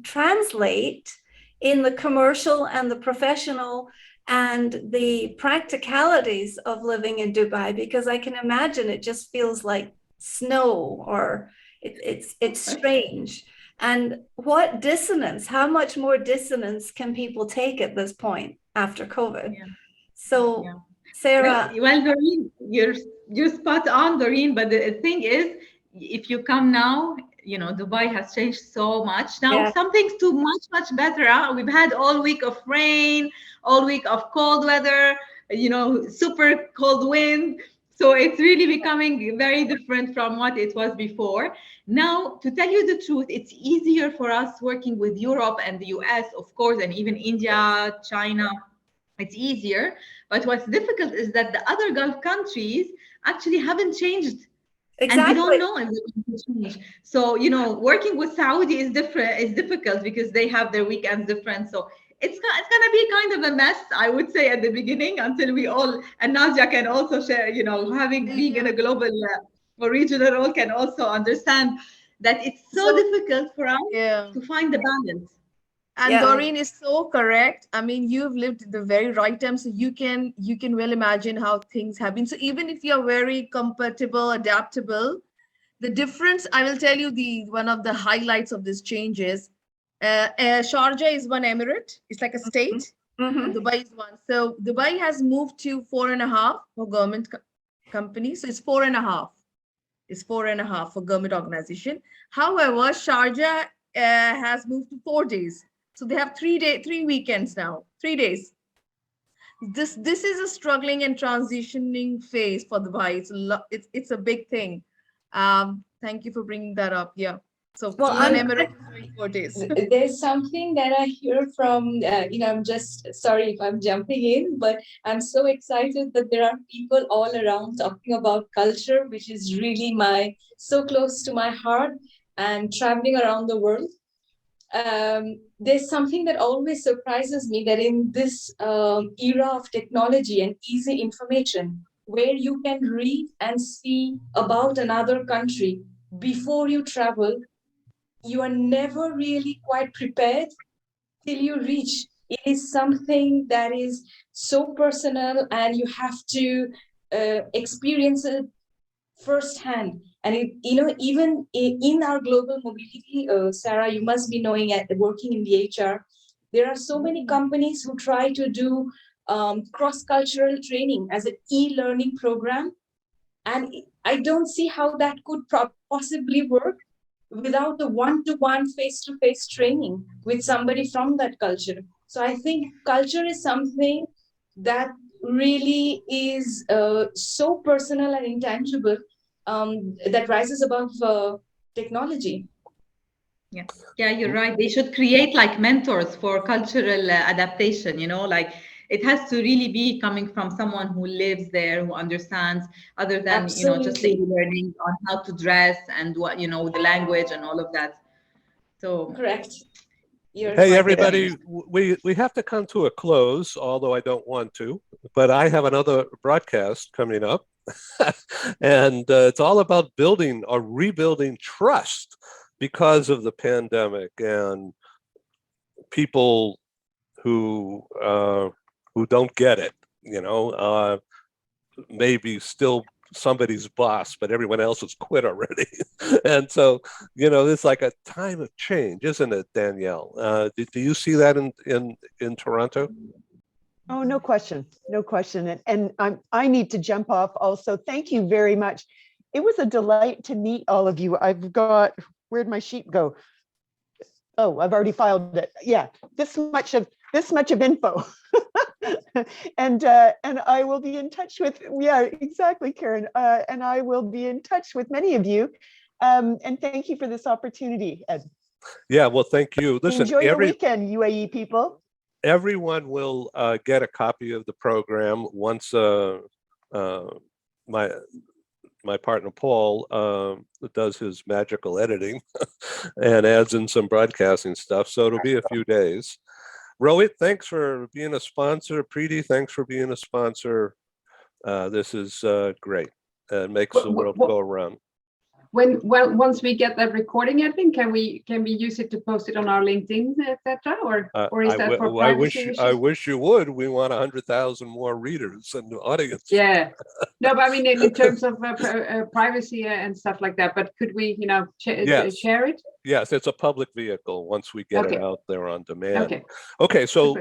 [SPEAKER 9] translate in the commercial and the professional and the practicalities of living in Dubai, because I can imagine it just feels like snow, or it's strange. And what dissonance, how much more dissonance can people take at this point after COVID? Yeah. So, Sarah.
[SPEAKER 16] Well, Doreen, you're spot on, Doreen. But the thing is, if you come now, Dubai has changed so much. Now, some things too much better. Huh? We've had all week of rain, all week of cold weather, super cold wind. So it's really becoming very different from what it was before. Now, to tell you the truth, it's easier for us working with Europe and the US, of course, and even India, China. It's easier. But what's difficult is that the other Gulf countries actually haven't changed. Exactly. And we don't know if they're going to change. So, working with Saudi is difficult because they have their weekends different. So it's going to be kind of a mess, I would say, at the beginning, until we all, and Nadia can also share, being in a global or regional role, can also understand that it's so difficult for us to find the balance.
[SPEAKER 15] And Doreen is so correct. I mean, you've lived at the very right time, so you can well imagine how things have been. So even if you're very compatible, adaptable, the difference, I will tell you one of the highlights of this change is Sharjah is one emirate. It's like a state. Mm-hmm. Dubai is one. So Dubai has moved to 4.5 for government companies. So it's 4.5. is 4.5 for government organization. However, Sharjah has moved to 4 days. So they have 3 weekends now, 3 days. This is a struggling and transitioning phase for Dubai. It's a big thing. Thank you for bringing that up. Yeah. So
[SPEAKER 17] Well,
[SPEAKER 15] one emirate is doing 4 days.
[SPEAKER 17] There's something that I hear from, I'm just sorry if I'm jumping in, but I'm so excited that there are people all around talking about culture, which is really so close to my heart, and traveling around the world. There's something that always surprises me, that in this era of technology and easy information, where you can read and see about another country before you travel, you are never really quite prepared till you reach. It is something that is so personal, and you have to experience it firsthand. And even in our global mobility, Sarah, you must be knowing, working in the HR, there are so many companies who try to do cross-cultural training as an e-learning program, and I don't see how that could possibly work without a one-to-one, face-to-face training with somebody from that culture. So I think culture is something that really is so personal and intangible, that rises above technology.
[SPEAKER 16] Yeah, you're right. They should create like mentors for cultural adaptation, like it has to really be coming from someone who lives there, who understands, other than, just the learning on how to dress and what, the language and all of that. So
[SPEAKER 17] correct.
[SPEAKER 3] Hey, everybody, we have to come to a close, although I don't want to, but I have another broadcast coming up. And it's all about building or rebuilding trust because of the pandemic, and people who don't get it, maybe still somebody's boss, but everyone else has quit already. And so, it's like a time of change, isn't it, Danielle? Do you see that in Toronto?
[SPEAKER 18] Oh, no question. No question. And I need to jump off also. Thank you very much. It was a delight to meet all of you. Where'd my sheet go? Oh, I've already filed it. Yeah, this much of info. And I will be in touch with, yeah, exactly, Karen. And I will be in touch with many of you. And thank you for this opportunity, Ed.
[SPEAKER 3] Yeah, well, thank you. Listen,
[SPEAKER 18] enjoy your weekend, UAE people.
[SPEAKER 3] Everyone will get a copy of the program once my partner Paul does his magical editing and adds in some broadcasting stuff. So it'll be a few days. Rohit, thanks for being a sponsor. Preeti, thanks for being a sponsor. This is great. It makes the world go around.
[SPEAKER 19] Once we get that recording, I think, can we use it to post it on our LinkedIn, etc., or is that for privacy issues?
[SPEAKER 3] I wish you would. We want 100,000 more readers and audience.
[SPEAKER 19] Yeah, no, but I mean in terms of privacy and stuff like that. But could we,
[SPEAKER 3] yes.
[SPEAKER 19] share it?
[SPEAKER 3] Yes, it's a public vehicle once we get it out there on demand.
[SPEAKER 19] Okay.
[SPEAKER 3] So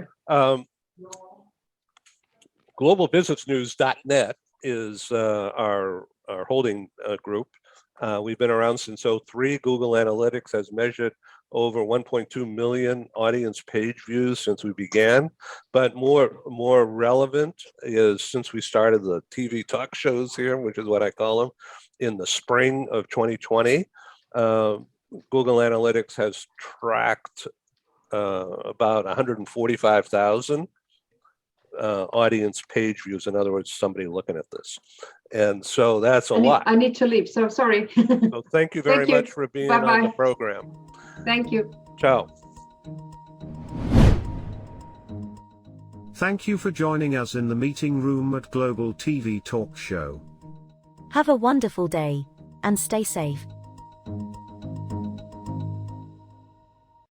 [SPEAKER 3] globalbusinessnews.net is our holding group. We've been around since 2003. Google Analytics has measured over 1.2 million audience page views since we began. But more relevant is since we started the TV talk shows here, which is what I call them, in the spring of 2020, Google Analytics has tracked about 145,000 audience page views. In other words, somebody looking at this. And so that's a lot.
[SPEAKER 19] I need to leave, so sorry.
[SPEAKER 3] So thank you very much for being on the program.
[SPEAKER 19] Thank you.
[SPEAKER 3] Ciao.
[SPEAKER 7] Thank you for joining us in the meeting room at Global TV Talk Show.
[SPEAKER 2] Have a wonderful day and stay safe.